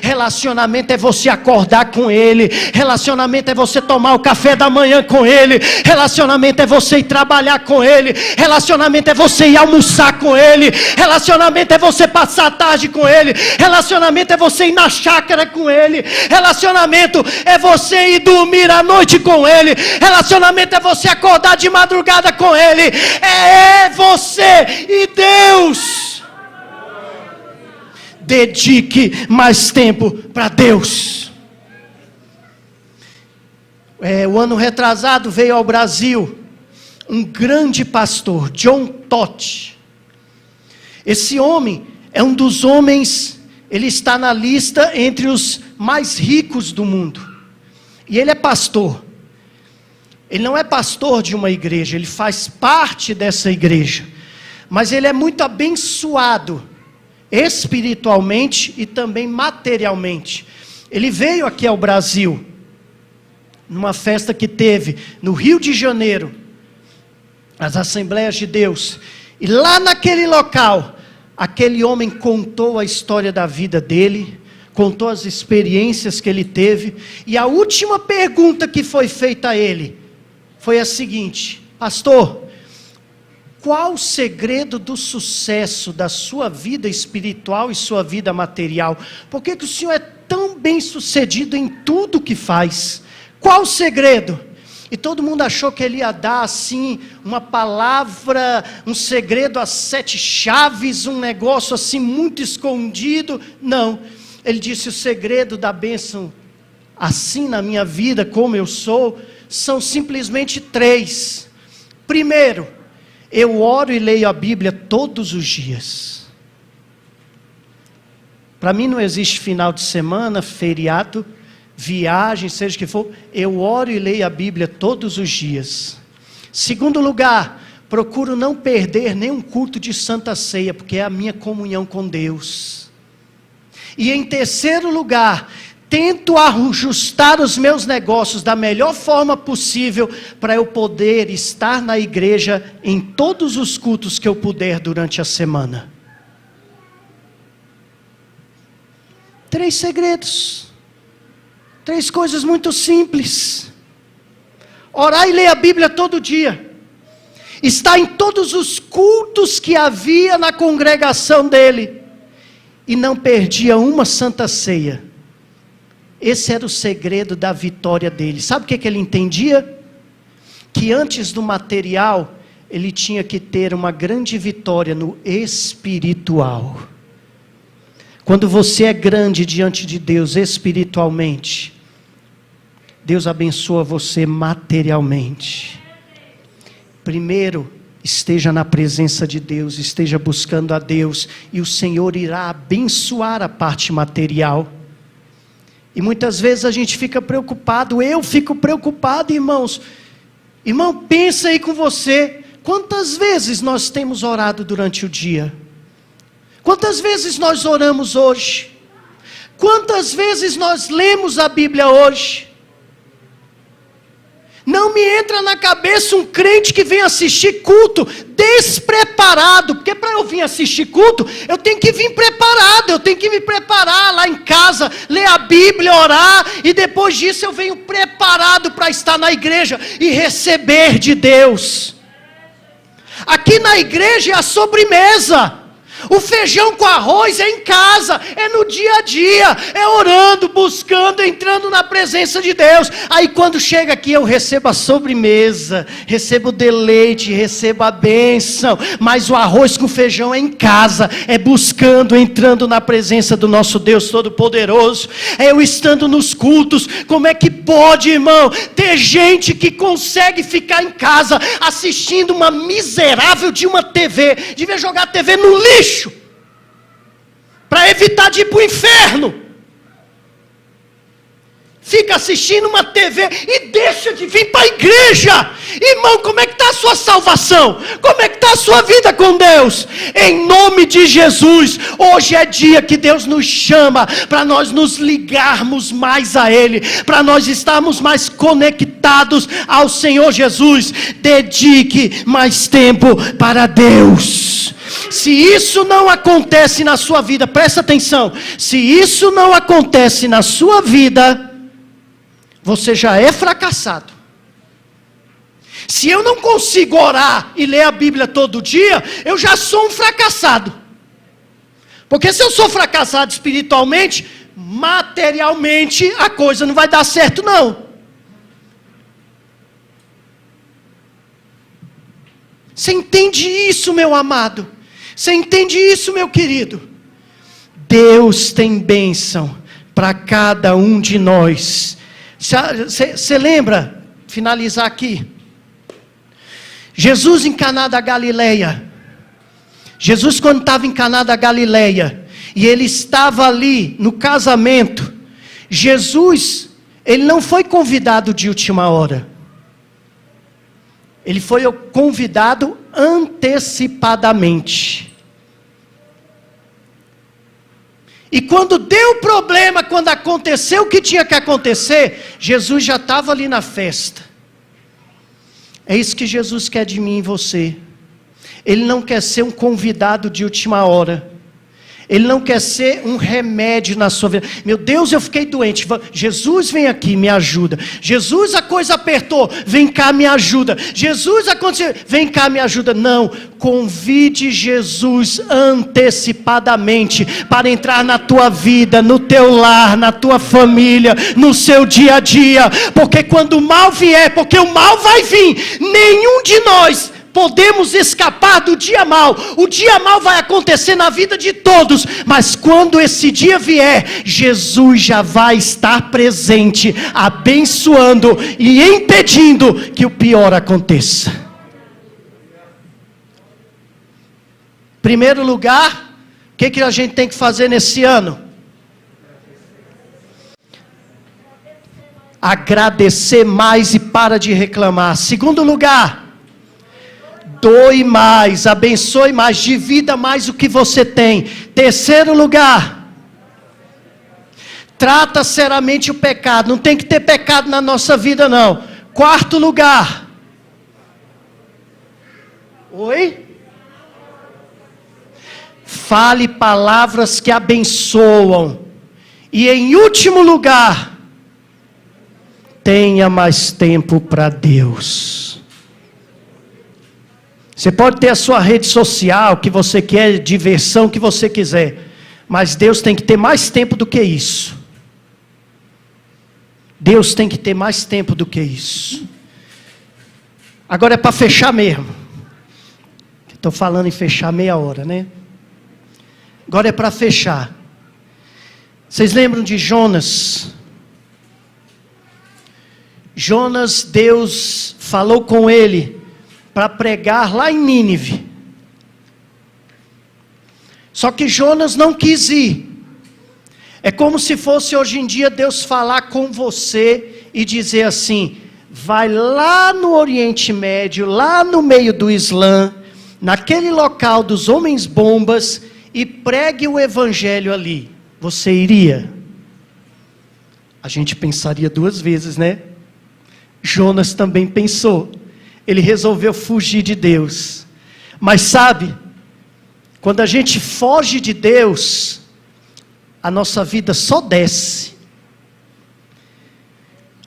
Relacionamento é você acordar com Ele. Relacionamento é você tomar o café da manhã com Ele. Relacionamento é você ir trabalhar com Ele. Relacionamento é você ir almoçar com Ele. Relacionamento é você passar a tarde com Ele. Relacionamento é você ir na chácara com Ele. Relacionamento é você ir dormir à noite com Ele. Relacionamento é você acordar de madrugada com Ele. É você e Deus. Dedique mais tempo para Deus. O ano retrasado veio ao Brasil um grande pastor, John Stott. Esse homem é um dos homens, ele está na lista entre os mais ricos do mundo. E ele é pastor. Ele não é pastor de uma igreja, ele faz parte dessa igreja. Mas ele é muito abençoado espiritualmente e também materialmente. Ele veio aqui ao Brasil, numa festa que teve no Rio de Janeiro, as Assembleias de Deus. E lá naquele local, aquele homem contou a história da vida dele, contou as experiências que ele teve, e a última pergunta que foi feita a ele foi a seguinte: pastor, qual o segredo do sucesso da sua vida espiritual e sua vida material? Por que o senhor é tão bem sucedido em tudo que faz? Qual o segredo? E todo mundo achou que ele ia dar assim uma palavra, um segredo às 7 chaves, um negócio assim muito escondido. Não, ele disse: o segredo da bênção assim na minha vida, como eu sou, são simplesmente 3. Primeiro, eu oro e leio a Bíblia todos os dias. Para mim não existe final de semana, feriado, viagem, seja o que for. Eu oro e leio a Bíblia todos os dias. Segundo lugar, procuro não perder nenhum culto de Santa Ceia, porque é a minha comunhão com Deus. E em terceiro lugar, tento ajustar os meus negócios da melhor forma possível, para eu poder estar na igreja em todos os cultos que eu puder durante a semana. 3 segredos. 3 coisas muito simples. Orar e ler a Bíblia todo dia. Estar em todos os cultos que havia na congregação dele. E não perdia uma Santa Ceia. Esse era o segredo da vitória dele. Sabe o que ele entendia? Que antes do material, ele tinha que ter uma grande vitória no espiritual. Quando você é grande diante de Deus espiritualmente, Deus abençoa você materialmente. Primeiro, esteja na presença de Deus, esteja buscando a Deus, e o Senhor irá abençoar a parte material. E muitas vezes a gente fica preocupado, eu fico preocupado, irmãos. Irmão, pensa aí com você, quantas vezes nós temos orado durante o dia? Quantas vezes nós oramos hoje? Quantas vezes nós lemos a Bíblia hoje? Não me entra na cabeça um crente que vem assistir culto despreparado, porque para eu vir assistir culto, eu tenho que vir preparado, eu tenho que me preparar lá em casa, ler a Bíblia, orar, e depois disso eu venho preparado para estar na igreja e receber de Deus. Aqui na igreja é a sobremesa. O feijão com arroz é em casa, é no dia a dia, é orando, buscando, entrando na presença de Deus. Aí quando chega aqui eu recebo a sobremesa, recebo o deleite, recebo a bênção. Mas o arroz com feijão é em casa, é buscando, entrando na presença do nosso Deus Todo-Poderoso. É eu estando nos cultos. Como é que pode, irmão, ter gente que consegue ficar em casa assistindo uma miserável de uma TV, devia jogar a TV no lixo, para evitar de ir para o inferno. Fica assistindo uma TV e deixa de vir para a igreja. Irmão, como é que está a sua salvação? Como é que está a sua vida com Deus? Em nome de Jesus, hoje é dia que Deus nos chama para nós nos ligarmos mais a Ele, para nós estarmos mais conectados ao Senhor Jesus. Dedique mais tempo para Deus. Se isso não acontece na sua vida, presta atenção, se isso não acontece na sua vida, você já é fracassado. Se eu não consigo orar e ler a Bíblia todo dia, eu já sou um fracassado. Porque se eu sou fracassado espiritualmente, materialmente a coisa não vai dar certo não. Você entende isso, meu amado? Você entende isso, meu querido? Deus tem bênção para cada um de nós. Você lembra, finalizar aqui, Jesus em Caná da Galileia. Jesus quando estava em Caná da Galileia, e ele estava ali no casamento, Jesus, ele não foi convidado de última hora. Ele foi convidado antecipadamente. E quando deu problema, quando aconteceu o que tinha que acontecer, Jesus já estava ali na festa. É isso que Jesus quer de mim e você. Ele não quer ser um convidado de última hora. Ele não quer ser um remédio na sua vida. Meu Deus, eu fiquei doente. Jesus, vem aqui, me ajuda. Jesus, a coisa apertou. Vem cá, me ajuda. Jesus, aconteceu. Vem cá, me ajuda. Não, convide Jesus antecipadamente para entrar na tua vida, no teu lar, na tua família, no seu dia a dia. Porque quando o mal vier, porque o mal vai vir, nenhum de nós podemos escapar do dia mal. O dia mal vai acontecer na vida de todos, mas quando esse dia vier, Jesus já vai estar presente, abençoando e impedindo que o pior aconteça. Primeiro lugar, o que a gente tem que fazer nesse ano? Agradecer mais e para de reclamar. Segundo lugar, doe mais, abençoe mais, divida mais o que você tem. Terceiro lugar, trata seriamente o pecado. Não tem que ter pecado na nossa vida não. Quarto lugar, fale palavras que abençoam. E em último lugar, tenha mais tempo para Deus. Você pode ter a sua rede social, que você quer, diversão, que você quiser. Mas Deus tem que ter mais tempo do que isso. Deus tem que ter mais tempo do que isso. Agora é para fechar mesmo. Estou falando em fechar meia hora, né? Agora é para fechar. Vocês lembram de Jonas? Jonas, Deus falou com ele para pregar lá em Nínive. Só que Jonas não quis ir. É como se fosse hoje em dia Deus falar com você e dizer assim: vai lá no Oriente Médio, lá no meio do Islã, naquele local dos homens bombas, e pregue o evangelho ali. Você iria? A gente pensaria duas vezes, né? Jonas também pensou. Ele resolveu fugir de Deus. Mas sabe, quando a gente foge de Deus, a nossa vida só desce.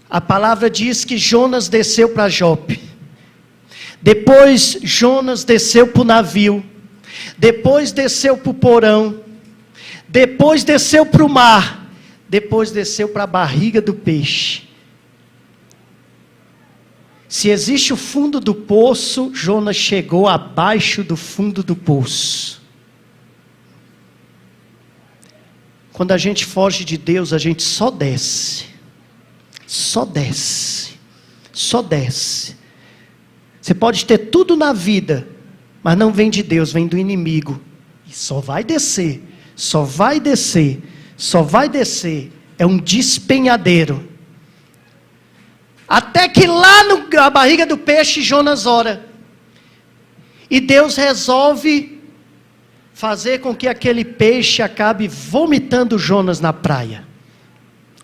A palavra diz que Jonas desceu para Jope. Depois Jonas desceu para o navio. Depois desceu para o porão. Depois desceu para o mar. Depois desceu para a barriga do peixe. Se existe o fundo do poço, Jonas chegou abaixo do fundo do poço. Quando a gente foge de Deus, a gente só desce. Só desce. Só desce. Você pode ter tudo na vida, mas não vem de Deus, vem do inimigo. E só vai descer. Só vai descer. Só vai descer. É um despenhadeiro. Até que lá na barriga do peixe, Jonas ora. E Deus resolve fazer com que aquele peixe acabe vomitando Jonas na praia.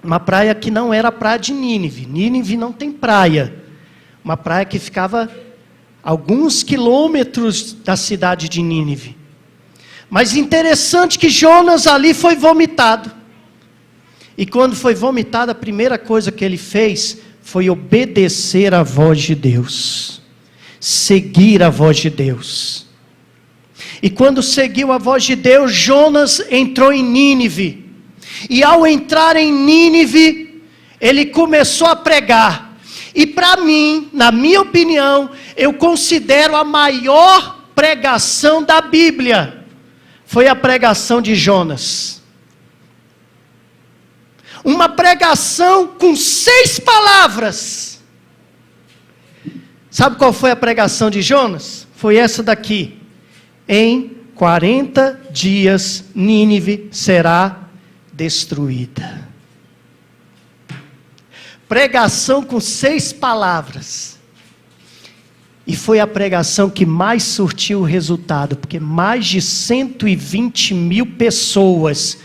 Uma praia que não era a praia de Nínive. Nínive não tem praia. Uma praia que ficava alguns quilômetros da cidade de Nínive. Mas interessante que Jonas ali foi vomitado. E quando foi vomitado, a primeira coisa que ele fez foi obedecer à voz de Deus. Seguir a voz de Deus. E quando seguiu a voz de Deus, Jonas entrou em Nínive. E ao entrar em Nínive, ele começou a pregar. E para mim, na minha opinião, eu considero a maior pregação da Bíblia. Foi a pregação de Jonas. Uma pregação com 6 palavras. Sabe qual foi a pregação de Jonas? Foi essa daqui. Em 40 dias Nínive será destruída. Pregação com 6 palavras. E foi a pregação que mais surtiu o resultado, porque mais de 120 mil pessoas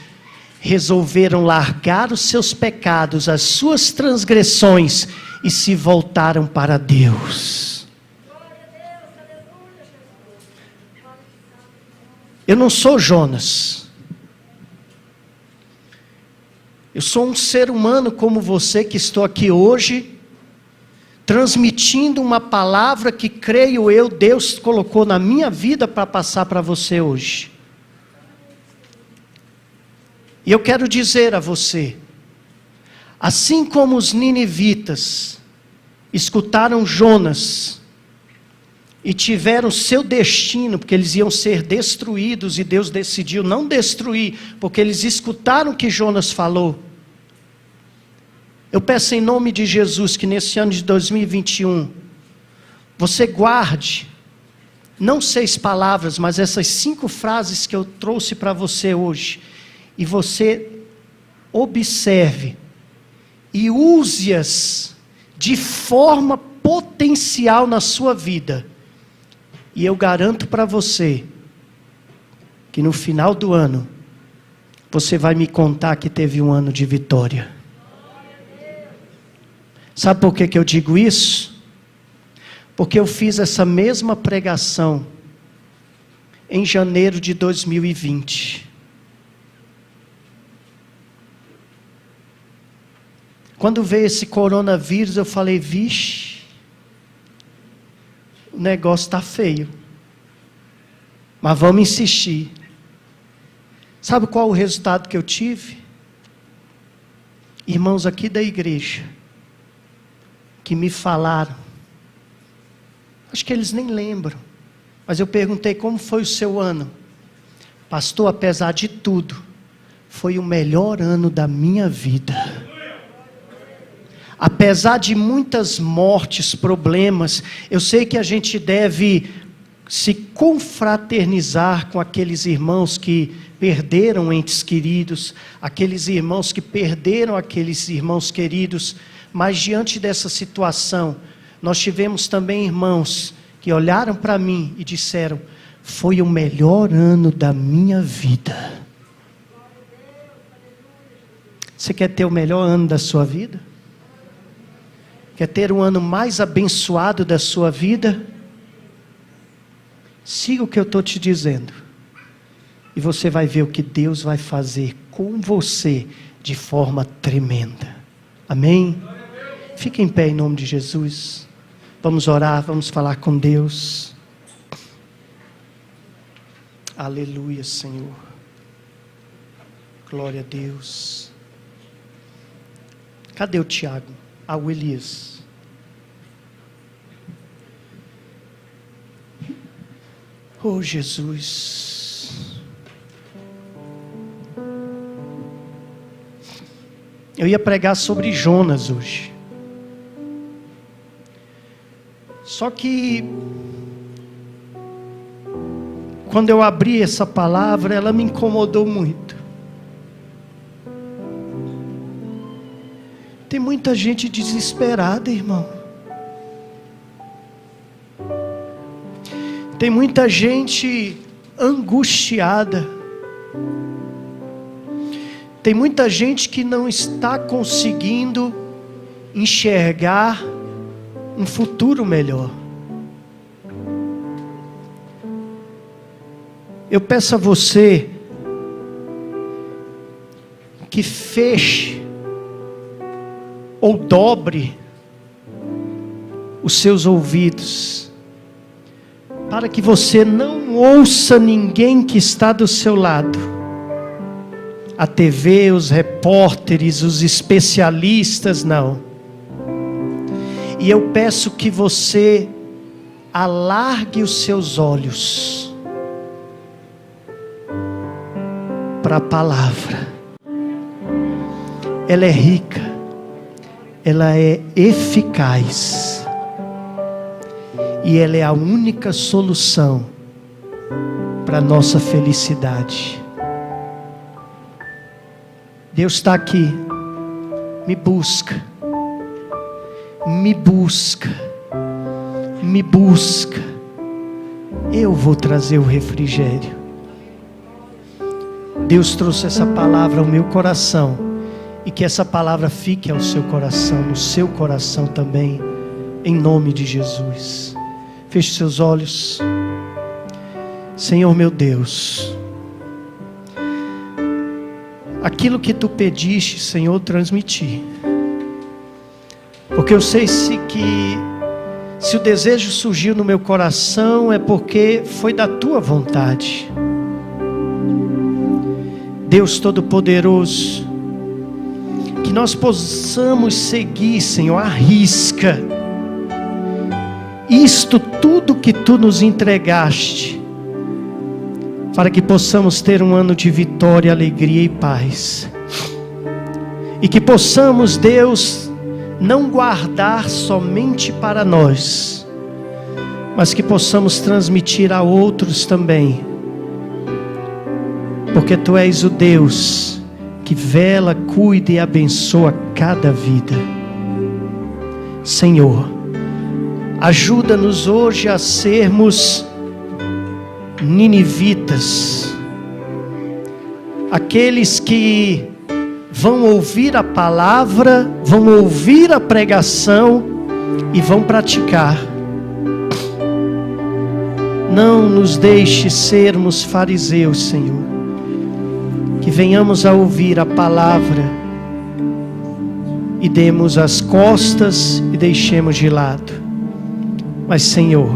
resolveram largar os seus pecados, as suas transgressões, e se voltaram para Deus. Eu não sou Jonas. Eu sou um ser humano como você, que estou aqui hoje, transmitindo uma palavra que, creio eu, Deus colocou na minha vida para passar para você hoje. E eu quero dizer a você, assim como os ninivitas escutaram Jonas e tiveram seu destino, porque eles iam ser destruídos, e Deus decidiu não destruir, porque eles escutaram o que Jonas falou. Eu peço em nome de Jesus que nesse ano de 2021, você guarde, não 6 palavras, mas essas 5 frases que eu trouxe para você hoje, e você observe e use-as de forma potencial na sua vida. E eu garanto para você que no final do ano você vai me contar que teve um ano de vitória. Sabe por que eu digo isso? Porque eu fiz essa mesma pregação em janeiro de 2020. Quando veio esse coronavírus, eu falei, vixe, o negócio está feio. Mas vamos insistir. Sabe qual o resultado que eu tive? Irmãos aqui da igreja, que me falaram, acho que eles nem lembram, mas eu perguntei, como foi o seu ano? Pastor, apesar de tudo, foi o melhor ano da minha vida. Apesar de muitas mortes, problemas, eu sei que a gente deve se confraternizar com aqueles irmãos que perderam entes queridos, aqueles irmãos que perderam aqueles irmãos queridos, mas diante dessa situação, nós tivemos também irmãos que olharam para mim e disseram: foi o melhor ano da minha vida. Você quer ter o melhor ano da sua vida? Quer ter um ano mais abençoado da sua vida? Siga o que eu estou te dizendo. E você vai ver o que Deus vai fazer com você de forma tremenda. Amém? Fique em pé em nome de Jesus. Vamos orar, vamos falar com Deus. Aleluia, Senhor. Glória a Deus. Cadê o Tiago? O Elias. Oh, Jesus. Eu ia pregar sobre Jonas hoje. Só que quando eu abri essa palavra, ela me incomodou muito. Tem muita gente desesperada, irmão. Tem muita gente angustiada. Tem muita gente que não está conseguindo enxergar um futuro melhor. Eu peço a você que feche ou dobre os seus ouvidos, para que você não ouça ninguém que está do seu lado. A TV, os repórteres, os especialistas, não. E eu peço que você alargue os seus olhos para a palavra. Ela é rica, ela é eficaz, e ela é a única solução para a nossa felicidade. Deus está aqui. Me busca. Me busca. Me busca. Eu vou trazer o refrigério. Deus trouxe essa palavra ao meu coração. E que essa palavra fique ao seu coração, no seu coração também. Em nome de Jesus. Feche seus olhos. Senhor meu Deus, aquilo que tu pediste, Senhor, transmiti. Porque eu sei se o desejo surgiu no meu coração, é porque foi da tua vontade. Deus Todo-Poderoso, que nós possamos seguir, Senhor, à risca isto tudo que tu nos entregaste, para que possamos ter um ano de vitória, alegria e paz. E que possamos, Deus, não guardar somente para nós, mas que possamos transmitir a outros também. Porque tu és o Deus que vela, cuida e abençoa cada vida. Senhor, ajuda-nos hoje a sermos ninivitas, aqueles que vão ouvir a palavra, vão ouvir a pregação e vão praticar. Não nos deixe sermos fariseus, Senhor, que venhamos a ouvir a palavra e demos as costas e deixemos de lado. Mas, Senhor,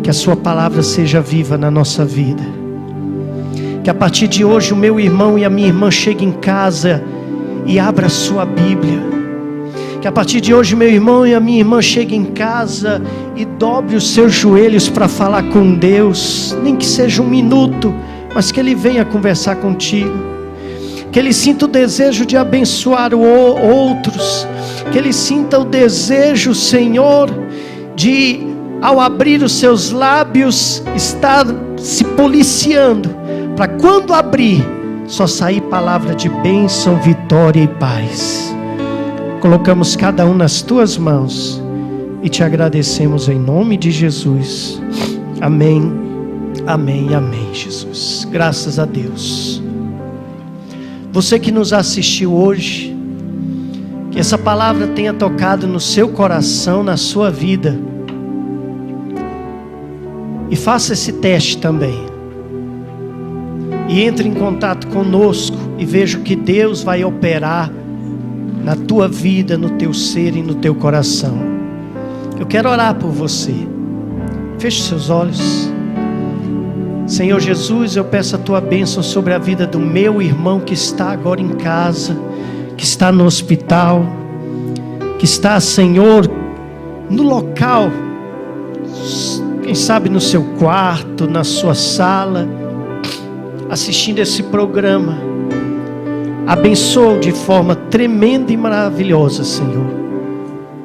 que a sua palavra seja viva na nossa vida. Que a partir de hoje o meu irmão e a minha irmã cheguem em casa e abra a sua Bíblia. Que a partir de hoje o meu irmão e a minha irmã cheguem em casa e dobre os seus joelhos para falar com Deus. Nem que seja um minuto, mas que ele venha conversar contigo. Que ele sinta o desejo de abençoar outros. Que ele sinta o desejo, Senhor, de, ao abrir os seus lábios, estar se policiando para quando abrir, só sair palavra de bênção, vitória e paz. Colocamos cada um nas tuas mãos e te agradecemos em nome de Jesus. Amém, amém e amém, Jesus. Graças a Deus. Você que nos assistiu hoje, que essa palavra tenha tocado no seu coração, na sua vida. E faça esse teste também. E entre em contato conosco e veja o que Deus vai operar na tua vida, no teu ser e no teu coração. Eu quero orar por você. Feche seus olhos. Senhor Jesus, eu peço a tua bênção sobre a vida do meu irmão que está agora em casa, que está no hospital, que está, Senhor, no local, quem sabe no seu quarto, na sua sala, assistindo esse programa. Abençoa de forma tremenda e maravilhosa, Senhor.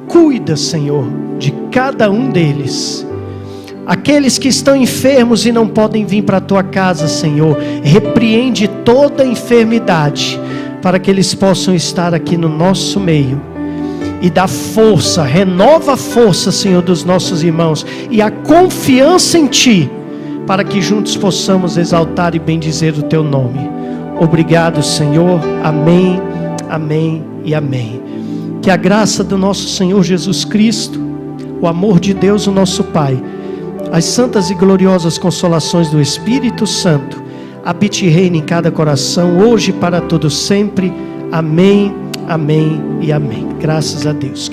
Cuida, Senhor, de cada um deles. Aqueles que estão enfermos e não podem vir para a tua casa, Senhor, repreende toda enfermidade, para que eles possam estar aqui no nosso meio. E dá força, renova a força, Senhor, dos nossos irmãos, e a confiança em Ti, para que juntos possamos exaltar e bendizer o Teu nome. Obrigado, Senhor. Amém, amém e amém. Que a graça do nosso Senhor Jesus Cristo, o amor de Deus, o nosso Pai, as santas e gloriosas consolações do Espírito Santo, habite e reine em cada coração, hoje e para todo sempre. Amém, amém e amém. Graças a Deus.